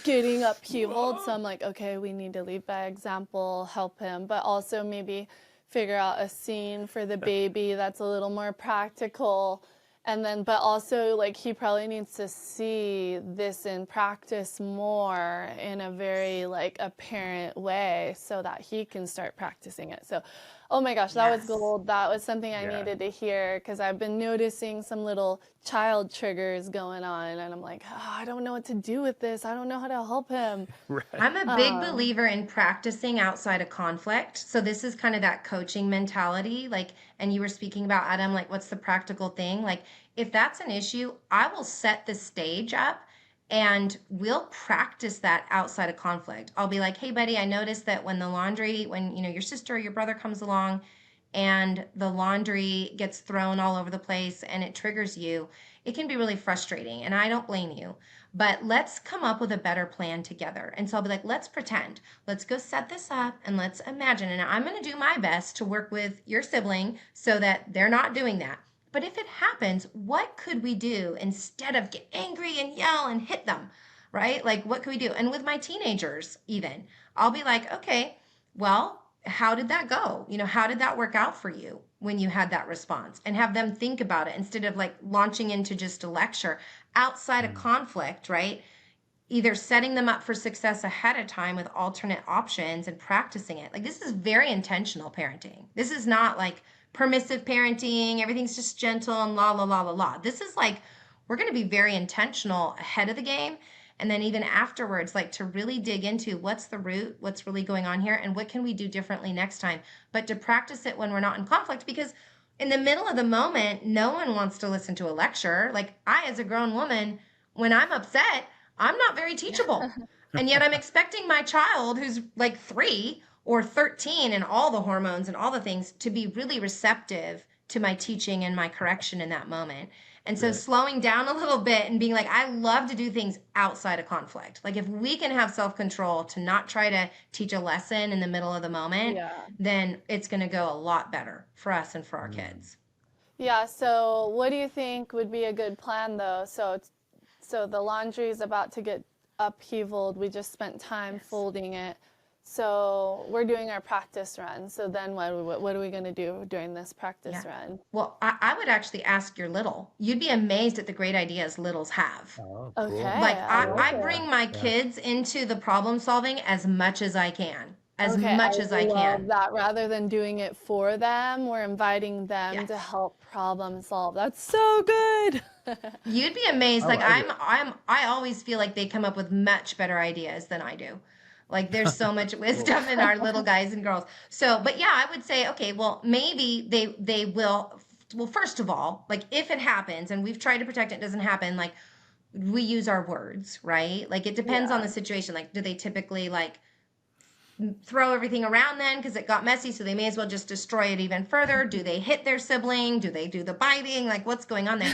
getting upheavaled. So I'm like, okay, we need to lead by example, help him, but also maybe figure out a scene for the baby that's a little more practical. And then, but also, like, he probably needs to see this in practice more in a very, like, apparent way so that he can start practicing it. So, oh my gosh, that was Yes. gold. That was something I Yeah. needed to hear because I've been noticing some little child triggers going on. And I'm like, oh, I don't know what to do with this. I don't know how to help him. Right. I'm a big believer in practicing outside of conflict. So this is kind of that coaching mentality. Like, and you were speaking about, Adam, like, what's the practical thing? Like, if that's an issue, I will set the stage up and we'll practice that outside of conflict. I'll be like, hey, buddy, I noticed that when your sister or your brother comes along and the laundry gets thrown all over the place and it triggers you, it can be really frustrating. And I don't blame you. But let's come up with a better plan together. And so I'll be like, let's pretend. Let's go set this up and let's imagine. And I'm going to do my best to work with your sibling so that they're not doing that. But if it happens, what could we do instead of get angry and yell and hit them, right? Like, what could we do? And with my teenagers, even, I'll be like, okay, well, how did that go? How did that work out for you when you had that response? And have them think about it instead of like launching into just a lecture outside of conflict, right? Either setting them up for success ahead of time with alternate options and practicing it. Like, this is very intentional parenting. This is not like permissive parenting. Everything's just gentle and la, la, la, la, la. This is like, we're going to be very intentional ahead of the game. And then even afterwards, like, to really dig into what's the root, what's really going on here, and what can we do differently next time. But to practice it when we're not in conflict, because in the middle of the moment, no one wants to listen to a lecture. Like, I, as a grown woman, when I'm upset, I'm not very teachable. And yet I'm expecting my child, who's like 3 or 13 and all the hormones and all the things, to be really receptive to my teaching and my correction in that moment. And so slowing down a little bit and being like, I love to do things outside of conflict. Like, if we can have self-control to not try to teach a lesson in the middle of the moment, Yeah. then it's going to go a lot better for us and for our kids. Yeah, so what do you think would be a good plan though? So the laundry is about to get upheavaled. We just spent time folding it. So we're doing our practice run. So then what are we going to do during this practice run? Well, I would actually ask your little. You'd be amazed at the great ideas littles have. Oh, Okay, cool. Like, I love I it. bring my kids into the problem solving as much as I can. As Okay, much as I love can. that. Rather than doing it for them, we're inviting them to Yes. help problem solve. That's so good. You'd be amazed. I Like, like it. I always feel like they come up with much better ideas than I do. Like, there's so much wisdom in our little guys and girls. So, but yeah, I would say, okay, well, maybe they will. Well, first of all, like, if it happens and we've tried to protect it, doesn't happen, like, we use our words, right? Like, it depends on the situation. Like, do they typically like throw everything around then because it got messy, so they may as well just destroy it even further? Do they hit their sibling? Do they do the biting? Like, what's going on there?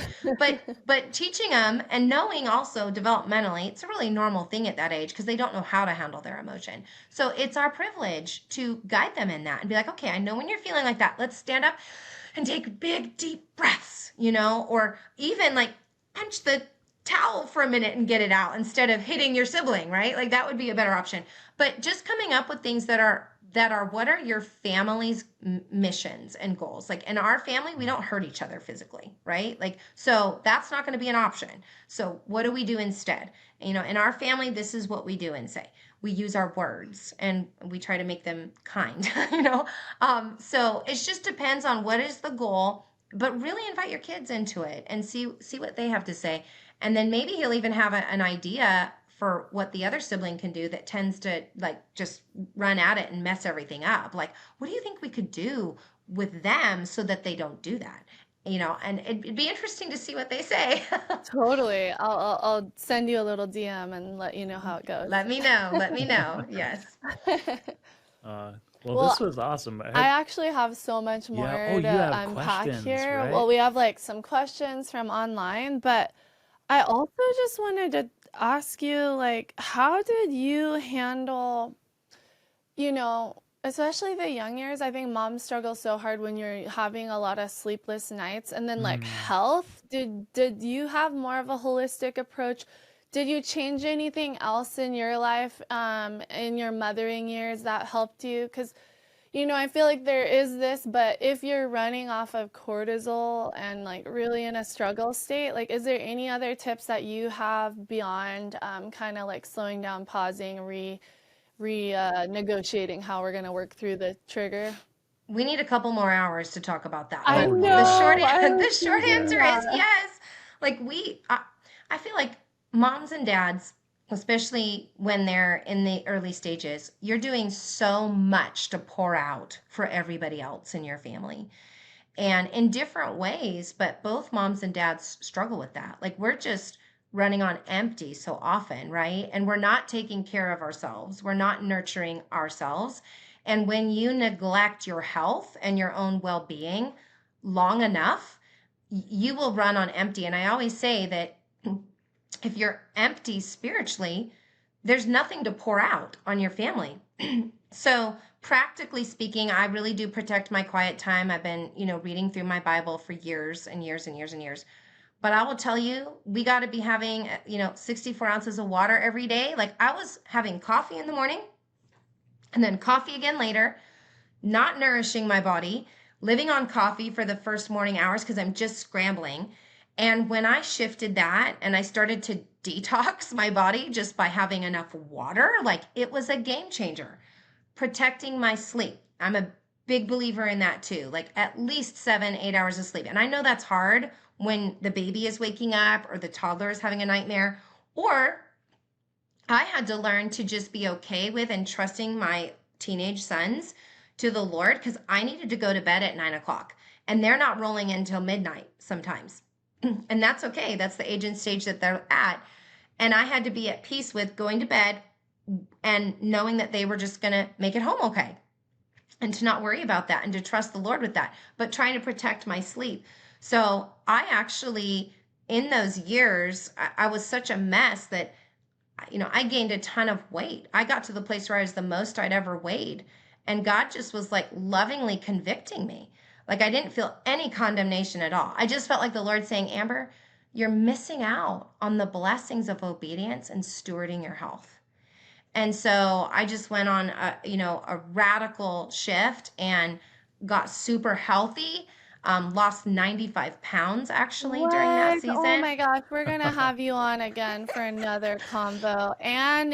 But teaching them and knowing also developmentally, it's a really normal thing at that age because they don't know how to handle their emotion. So it's our privilege to guide them in that and be like, okay, I know when you're feeling like that, let's stand up and take big deep breaths, or even like punch the towel for a minute and get it out instead of hitting your sibling, right? Like, that would be a better option. But just coming up with things that are what are your family's missions and goals? Like, in our family, we don't hurt each other physically, right? Like, so that's not going to be an option. So what do we do instead? In our family, this is what we do and say. We use our words and we try to make them kind, So it just depends on what is the goal, but really invite your kids into it and see what they have to say. And then maybe he'll even have an idea for what the other sibling can do that tends to like just run at it and mess everything up. Like, what do you think we could do with them so that they don't do that? And it'd be interesting to see what they say. Totally. I'll send you a little DM and let you know how it goes. Let me know. Let me know. Yes. Well, Well, this was awesome. I actually have so much more you to have unpack questions, here. right? Well, we have like some questions from online, but I also just wanted to ask you, like, how did you handle, especially the young years? I think moms struggle so hard when you're having a lot of sleepless nights, and then like health. Did you have more of a holistic approach? Did you change anything else in your life, in your mothering years that helped you? Because, I feel like there is this, but if you're running off of cortisol and like really in a struggle state, like, is there any other tips that you have beyond kind of like slowing down, pausing, negotiating how we're going to work through the trigger? We need a couple more hours to talk about that. I But Oh, know. the short I the was short thinking answer is that. yes. Like I feel like moms and dads, especially when they're in the early stages, you're doing so much to pour out for everybody else in your family. And in different ways, but both moms and dads struggle with that. Like we're just running on empty so often, right? And we're not taking care of ourselves. We're not nurturing ourselves. And when you neglect your health and your own well-being long enough, you will run on empty. And I always say that if you're empty spiritually, there's nothing to pour out on your family. So, practically speaking, I really do protect my quiet time. I've been, reading through my Bible for years and years and years and years. But I will tell you, we got to be having, 64 ounces of water every day. Like I was having coffee in the morning and then coffee again later, not nourishing my body, living on coffee for the first morning hours because I'm just scrambling. And when I shifted that and I started to detox my body just by having enough water, like it was a game changer. Protecting my sleep. I'm a big believer in that too, like at least 7, 8 hours of sleep. And I know that's hard when the baby is waking up or the toddler is having a nightmare, or I had to learn to just be okay with and trusting my teenage sons to the Lord because I needed to go to bed at 9 o'clock and they're not rolling in until midnight sometimes. And that's okay. That's the age and stage that they're at. And I had to be at peace with going to bed and knowing that they were just going to make it home okay. And to not worry about that and to trust the Lord with that, but trying to protect my sleep. So I actually, in those years, I was such a mess that I gained a ton of weight. I got to the place where I was the most I'd ever weighed. And God just was like lovingly convicting me. Like I didn't feel any condemnation at all. I just felt like the Lord saying, Amber, you're missing out on the blessings of obedience and stewarding your health. And so I just went on a radical shift and got super healthy. Lost 95 pounds actually during that What? Oh season. my gosh, we're gonna have you on again for another convo. And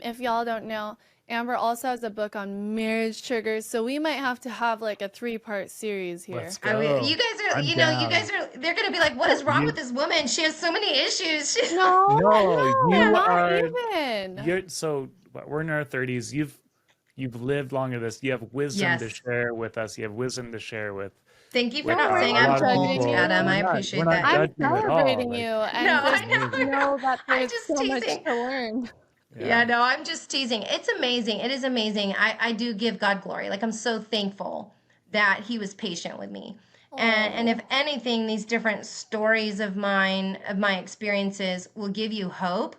if y'all don't know, Amber also has a book on marriage triggers, so we might have to have like a 3-part series here. Let's I mean, go. you guys are, I'm you down. guys are, they're going to be like, what is wrong with You this woman? She has so many issues. No, no, you not are even. you're so we're in our 30s. You've lived longer than this. You have wisdom to Yes. share with us. You have wisdom to share with Thank you for with not No, saying we're a I'm not lot of old, judging people. you. Adam. I We're appreciate not that. I'm judging at all. celebrating Like you No, and I just know. I know that I'm there's just so much teasing. to learn. Yeah, yeah. no, I'm just teasing. It's amazing. It is amazing. I do give God glory. Like I'm so thankful that he was patient with me. And if Oh, anything, these different stories of mine, of my experiences will give you hope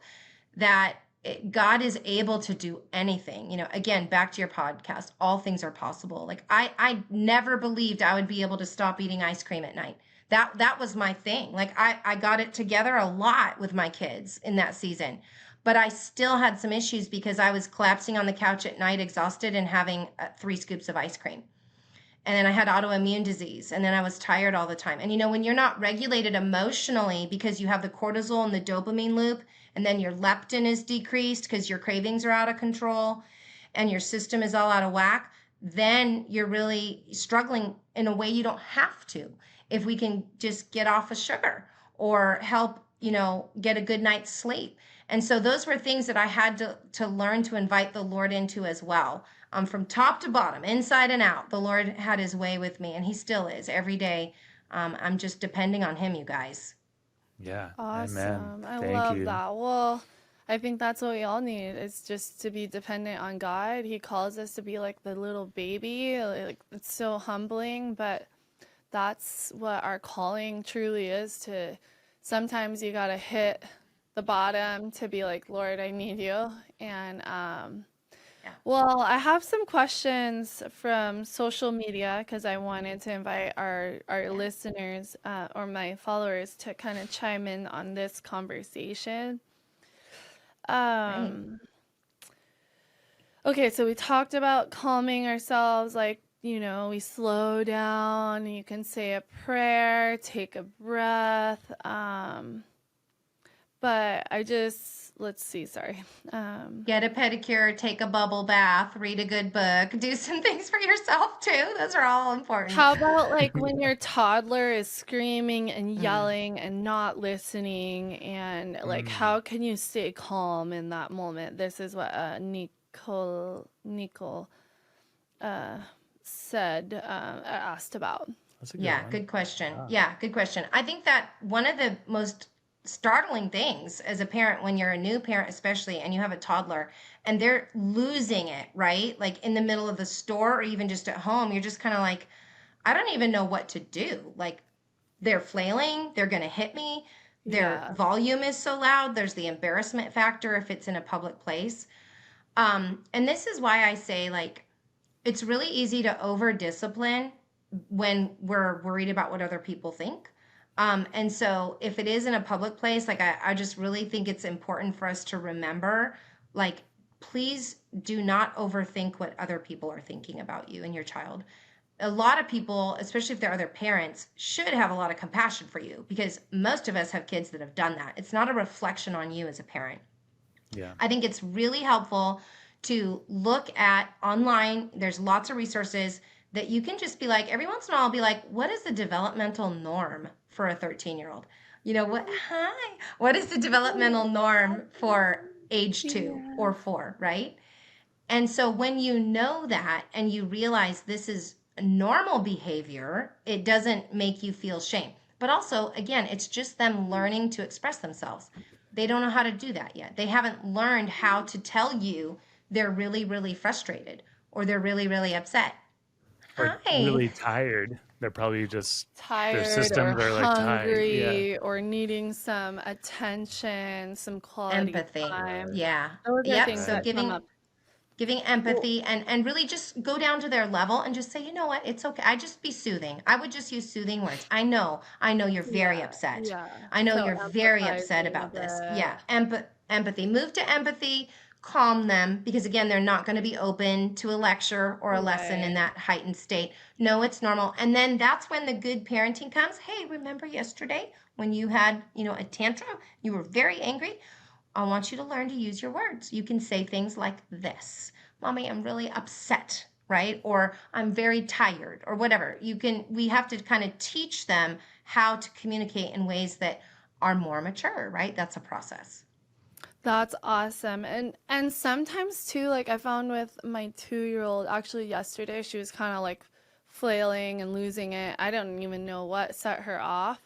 that God is able to do anything. Again, back to your podcast, all things are possible. Like I never believed I would be able to stop eating ice cream at night. That was my thing. Like I got it together a lot with my kids in that season. But I still had some issues because I was collapsing on the couch at night, exhausted, and having 3 scoops of ice cream. And then I had autoimmune disease, and then I was tired all the time. And when you're not regulated emotionally because you have the cortisol and the dopamine loop, and then your leptin is decreased because your cravings are out of control and your system is all out of whack, then you're really struggling in a way you don't have to. If we can just get off of sugar or help, get a good night's sleep. And so those were things that I had to learn to invite the Lord into as well. From top to bottom, inside and out, the Lord had his way with me, and he still is every day. I'm just depending on him, you guys. Yeah. Amen. Awesome. I Thank love you. that. Well, I think that's what we all need is just to be dependent on God. He calls us to be like the little baby. Like it's so humbling, but that's what our calling truly is to sometimes you got to hit the bottom to be like, Lord, I need you. And Yeah. well, I have some questions from social media because I wanted to invite our listeners or my followers to kind of chime in on this conversation. Right. Um, okay, so we talked about calming ourselves, like, we slow down, you can say a prayer, take a breath. But let's see, sorry. Get a pedicure, take a bubble bath, read a good book, do some things for yourself too. Those are all important. How about like when your toddler is screaming and Mm. yelling and not listening, and like Mm. how can you stay calm in that moment? This is what Nicole said, asked about. That's a good Yeah, one. good question. Wow. Yeah, good question. I think that one of the most startling things as a parent, when you're a new parent, especially, and you have a toddler and they're losing it, right? Like in the middle of the store or even just at home, you're just kind of like, I don't even know what to do. Like they're flailing, they're going to hit me. Their Yeah. volume is so loud. There's the embarrassment factor if it's in a public place. And this is why I say, like, it's really easy to over discipline when we're worried about what other people think. And so if it is in a public place, like I just really think it's important for us to remember, like, please do not overthink what other people are thinking about you and your child. A lot of people, especially if they're other parents, should have a lot of compassion for you because most of us have kids that have done that. It's not a reflection on you as a parent. Yeah. I think it's really helpful to look at online. There's lots of resources that you can just be like, every once in a while, be like, what is the developmental norm for a 13-year-old? What is the developmental norm for age 2 or 4, right? And so when you know that and you realize this is normal behavior, it doesn't make you feel shame. But also, again, it's just them learning to express themselves. They don't know how to do that yet. They haven't learned how to tell you they're really, really frustrated or they're really, really upset. Or Hi. really tired. They're probably just, their Tired or systems are like tired. Yeah. hungry or needing some attention, some quality Empathy. time. Yeah. Those are Yep. things So Right. that come giving up. giving Well, empathy and really just go down to their level and just say, you know what, it's okay. I just be soothing. I would just use soothing words. I know you're very yeah, upset. yeah. I know So you're very upset empathizing a about this. Yeah, bit. empathy. Move to empathy, calm them because again, they're not going to be open to a lecture or a lesson in Right. that heightened state. No, it's normal. And then that's when the good parenting comes. Hey, remember yesterday when you had, a tantrum? You were very angry. I want you to learn to use your words. You can say things like this: Mommy, I'm really upset, right? Or I'm very tired, or whatever. We have to kind of teach them how to communicate in ways that are more mature, right? That's a process. That's awesome. And sometimes too, like I found with my 2-year-old, actually yesterday, she was kind of like flailing and losing it. I don't even know what set her off.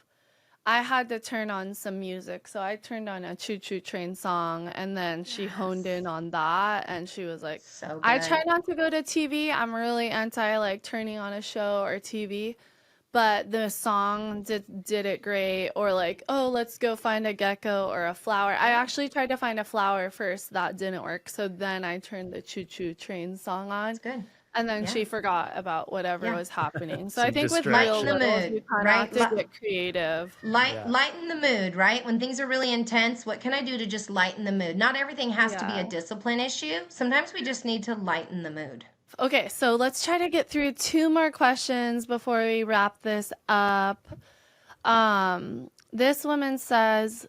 I had to turn on some music. So I turned on a Choo Choo Train song and then she honed Yes. in on that and she was like, So I try good. not to go to TV. I'm really anti like turning on a show or TV, but the song did it great. Or like, oh, let's go find a gecko or a flower. I Yeah, actually tried to find a flower first. That didn't work. So then I turned the Choo Choo Train song on. it's good. And then Yeah. she forgot about whatever Yeah. was happening. So I Some think with real Lighten the littles, distraction. you mood, kind of have right? to get creative. Yeah. Lighten the mood, right? When things are really intense, what can I do to just lighten the mood? Not everything has to be Yeah. a discipline issue. Sometimes we just need to lighten the mood. Okay, so let's try to get through two more questions before we wrap this up. This woman says,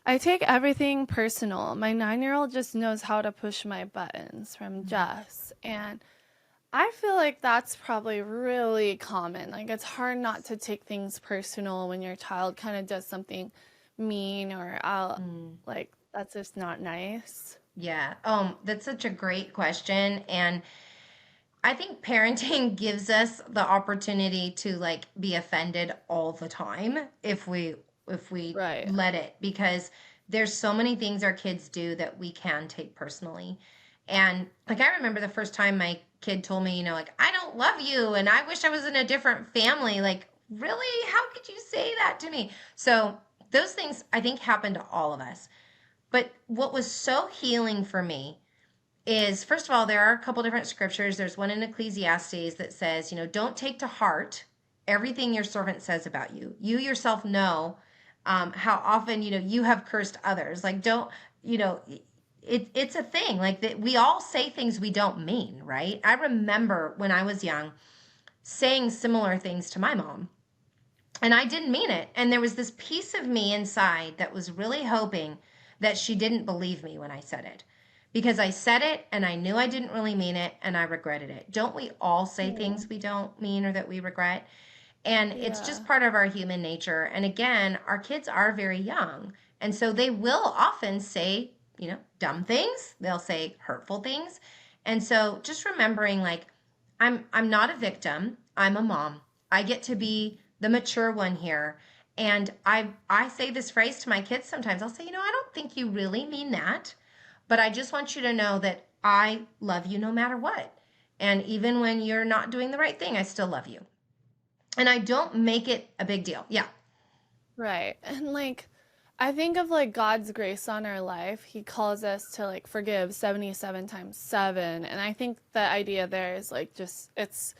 I take everything personal. My 9-year-old just knows how to push my buttons from Jess. And I feel like that's probably really common. Like, it's hard not to take things personal when your child kind of does something mean or out, Mm. like, that's just not nice. Yeah. That's such a great question. And I think parenting gives us the opportunity to like be offended all the time if we Right. let it, because there's so many things our kids do that we can take personally. And like I remember the first time my kid told me, like I don't love you and I wish I was in a different family. Like, really? How could you say that to me? So those things I think happen to all of us. But what was so healing for me is, first of all, there are a couple different scriptures. There's one in Ecclesiastes that says, don't take to heart everything your servant says about you. You yourself know how often, you have cursed others. Like, don't, you know, it's a thing like that. We all say things we don't mean, right? I remember when I was young saying similar things to my mom, and I didn't mean it. And there was this piece of me inside that was really hoping that she didn't believe me when I said it. Because I said it and I knew I didn't really mean it and I regretted it. Don't we all say Yeah. things we don't mean or that we regret? And it's Yeah. just part of our human nature. And again, our kids are very young. And so they will often say, dumb things. They'll say hurtful things. And so just remembering like I'm not a victim. I'm a mom. I get to be the mature one here. And I say this phrase to my kids sometimes. I'll say, I don't think you really mean that, but I just want you to know that I love you no matter what. And even when you're not doing the right thing, I still love you. And I don't make it a big deal. Yeah. Right. And like, I think of like God's grace on our life. He calls us to like forgive 77 times 7. And I think the idea there is like just, it's,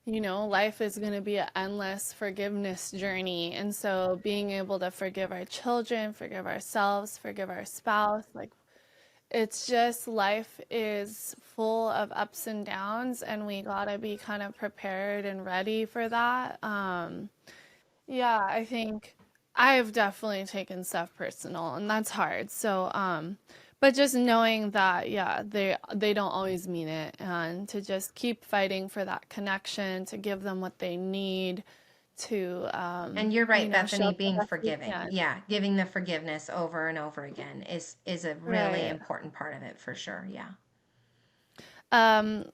life is going to be an endless forgiveness journey. And so being able to forgive our children, forgive ourselves, forgive our spouse, like it's just life is full of ups and downs, and we gotta be kind of prepared and ready for that. Yeah, I think I've definitely taken stuff personal, and that's hard. So, but just knowing that, yeah, they don't always mean it, and to just keep fighting for that connection, to give them what they need, to And you're right, show Bethany, up the being best we forgiving. can. Yeah, giving the forgiveness over and over again is a really Right. important part of it for sure. Yeah.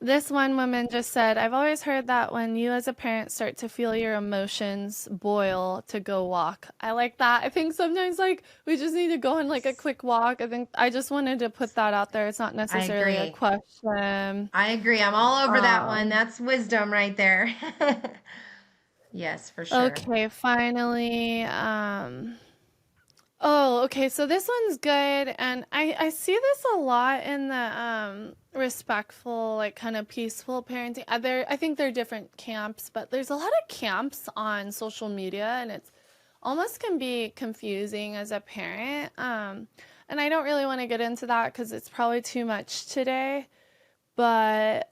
This one woman just said, I've always heard that when you as a parent start to feel your emotions boil, to go walk. I like that. I think sometimes like we just need to go on like a quick walk. I think I just wanted to put that out there. It's not I necessarily a agree. question. I agree. I'm all over that one. Um, That's wisdom right there. Yes, for sure. okay, finally, oh, okay. So this one's good, and I see this a lot in the respectful, like kind of peaceful parenting. I think there are different camps, but there's a lot of camps on social media, and it's almost can be confusing as a parent. And I don't really want to get into that because it's probably too much today. But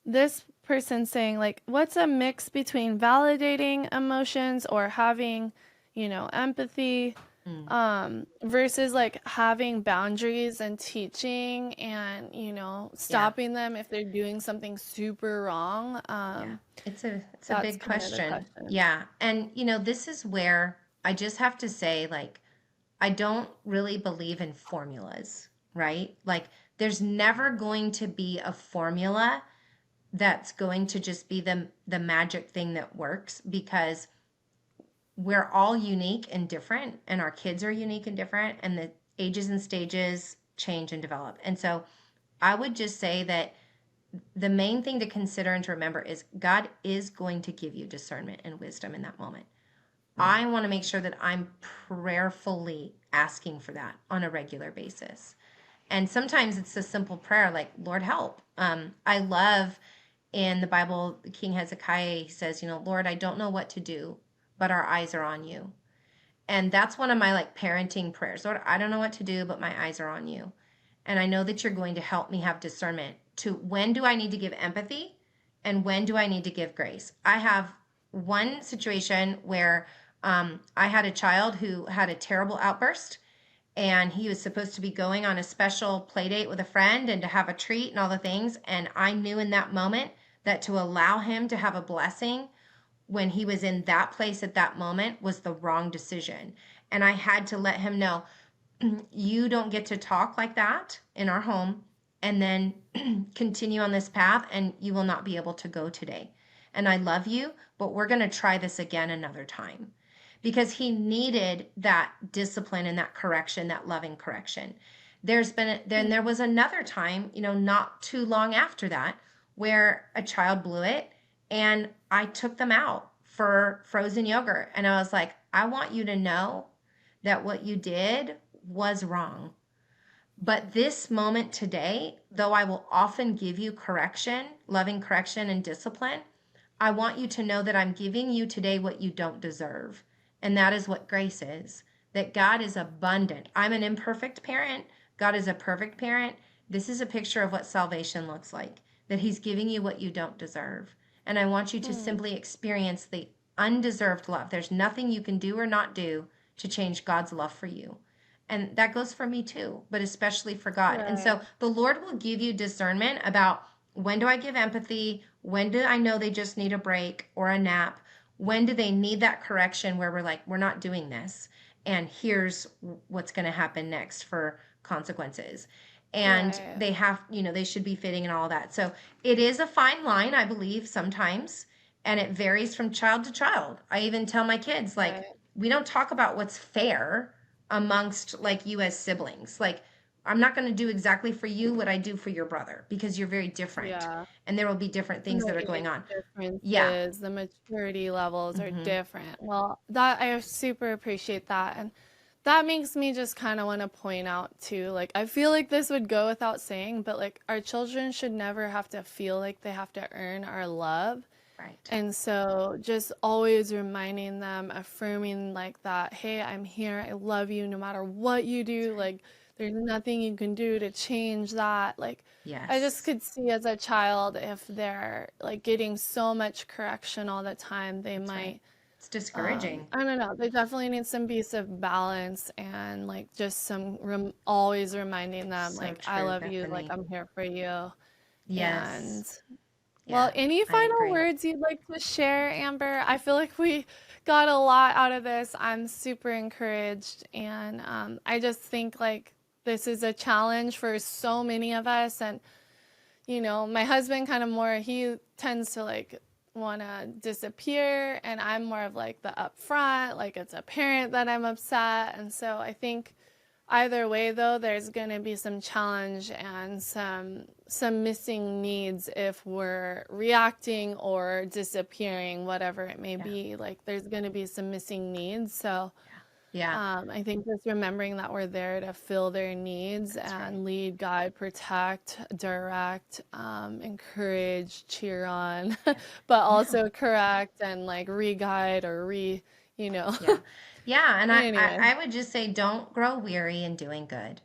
this person saying like, what's a mix between validating emotions or having, empathy, Mm. versus like having boundaries and teaching and, Yeah. stopping them if they're doing something super wrong. Yeah. It's a That's big kind of the question. question. Yeah. And this is where I just have to say like I don't really believe in formulas, right? Like there's never going to be a formula that's going to just be the magic thing that works, because we're all unique and different, and our kids are unique and different, and the ages and stages change and develop. And so I would just say that the main thing to consider and to remember is God is going to give you discernment and wisdom in that moment. I want to make sure that I'm prayerfully asking for that on a regular basis. And sometimes it's a simple prayer like, Lord, help. I love in the Bible, King Hezekiah, he says, Lord, I don't know what to do, but our eyes are on you. And that's one of my like parenting prayers. Lord, I don't know what to do, but my eyes are on you. And I know that you're going to help me have discernment to when do I need to give empathy and when do I need to give grace. I have one situation where I had a child who had a terrible outburst, and he was supposed to be going on a special play date with a friend and to have a treat and all the things. And I knew in that moment that to allow him to have a blessing when he was in that place at that moment was the wrong decision. And I had to let him know, you don't get to talk like that in our home and then continue on this path, and you will not be able to go today. And I love you, but we're going to try this again another time, because he needed that discipline and that correction, that loving correction. Then there was another time, not too long after that, where a child blew it, and I took them out for frozen yogurt. And I was like, I want you to know that what you did was wrong. But this moment today, though I will often give you correction, loving correction and discipline, I want you to know that I'm giving you today what you don't deserve. And that is what grace is, that God is abundant. I'm an imperfect parent. God is a perfect parent. This is a picture of what salvation looks like, that he's giving you what you don't deserve. And I want you to simply experience the undeserved love. There's nothing you can do or not do to change God's love for you. And that goes for me too, but especially for God. And so the Lord will give you discernment about, when do I give empathy? When do I know they just need a break or a nap? When do they need that correction where we're like, we're not doing this, and here's what's going to happen next for consequences. And they have, they should be fitting and all that. So it is a fine line, I believe, sometimes. And it varies from child to child. I even tell my kids, like, we don't talk about what's fair amongst like you as siblings. Like, I'm not going to do exactly for you what I do for your brother, because you're very different. Yeah. And there will be different things that are going on. Differences, the maturity levels are different. Well, that I super appreciate that. And that makes me just kind of want to point out too, like, I feel like this would go without saying, but like, our children should never have to feel like they have to earn our love. Right. And so just always reminding them, affirming like that, hey, I'm here, I love you no matter what you do. Like, there's nothing you can do to change that. Like, Yes. I just could see as a child, if they're like getting so much correction all the time, they might, It's discouraging. I don't know, they definitely need some piece of balance, and like just some always reminding them, So like, I true, love you, like, Bethany. I'm here for you. Yes. And Yeah, well, any I final agree. words you'd like to share, Amber? I feel like we got a lot out of this. I'm super encouraged, and I just think like this is a challenge for so many of us. And my husband kind of more, he tends to like want to disappear, and I'm more of like the upfront, like it's apparent that I'm upset. And so I think either way, though, there's going to be some challenge and some missing needs if we're reacting or disappearing, whatever it may be. Like, there's going to be some missing needs. So Yeah. I think just remembering that we're there to fill their needs and lead, guide, protect, direct, encourage, cheer on, but also correct and like re-guide or Yeah. Yeah. And Anyway. I would just say, don't grow weary in doing good,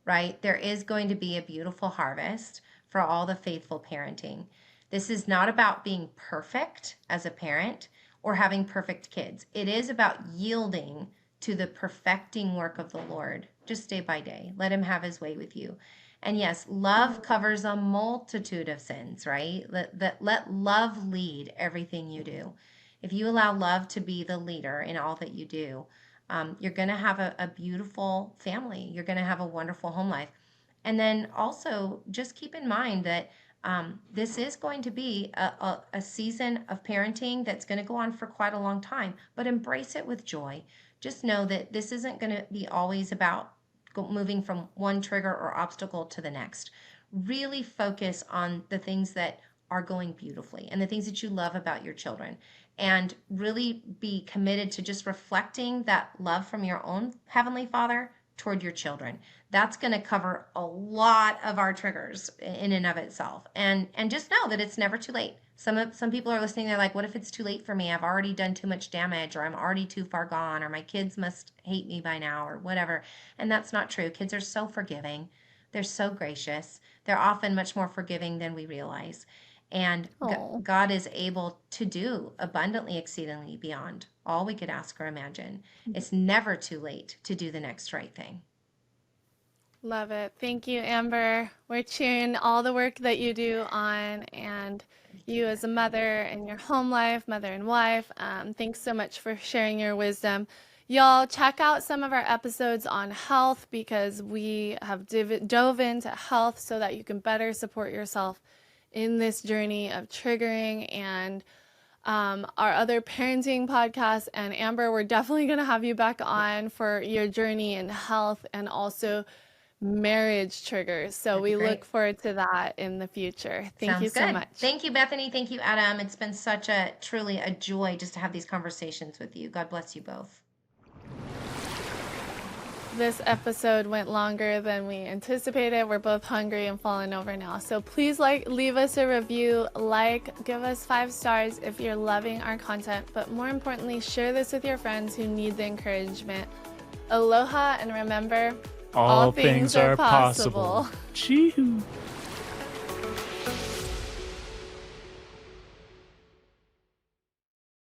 right? There is going to be a beautiful harvest for all the faithful parenting. This is not about being perfect as a parent or having perfect kids. It is about yielding to the perfecting work of the Lord, just day by day. Let him have his way with you. And yes, love covers a multitude of sins, right? Let love lead everything you do. If you allow love to be the leader in all that you do, you're going to have a beautiful family. You're going to have a wonderful home life. And then also just keep in mind that this is going to be a season of parenting that's going to go on for quite a long time, but embrace it with joy. Just know that this isn't going to be always about moving from one trigger or obstacle to the next. Really focus on the things that are going beautifully and the things that you love about your children, and really be committed to just reflecting that love from your own Heavenly Father toward your children. That's going to cover a lot of our triggers in and of itself. And just know that it's never too late. Some people are listening, they're like, what if it's too late for me? I've already done too much damage, or I'm already too far gone, or my kids must hate me by now, or whatever. And that's not true. Kids are so forgiving. They're so gracious. They're often much more forgiving than we realize. And God is able to do abundantly, exceedingly beyond all we could ask or imagine. It's never too late to do the next right thing. Love it. Thank you, Amber. We're cheering all the work that you do on, and you as a mother and your home life, mother and wife. Thanks so much for sharing your wisdom. Y'all, check out some of our episodes on health because we have dove into health so that you can better support yourself in this journey of triggering, and our other parenting podcasts. And Amber, we're definitely going to have you back on for your journey in health and also marriage triggers. So That'd be we great. look forward to that in the future. Thank you Sounds so good. much. Thank you, Bethany. Thank you, Adam. It's been truly a joy just to have these conversations with you. God bless you both. This episode went longer than we anticipated. We're both hungry and falling over now. So please leave us a review, give us 5 stars if you're loving our content, but more importantly, share this with your friends who need the encouragement. Aloha, and remember, All things are possible. Chee-hoo.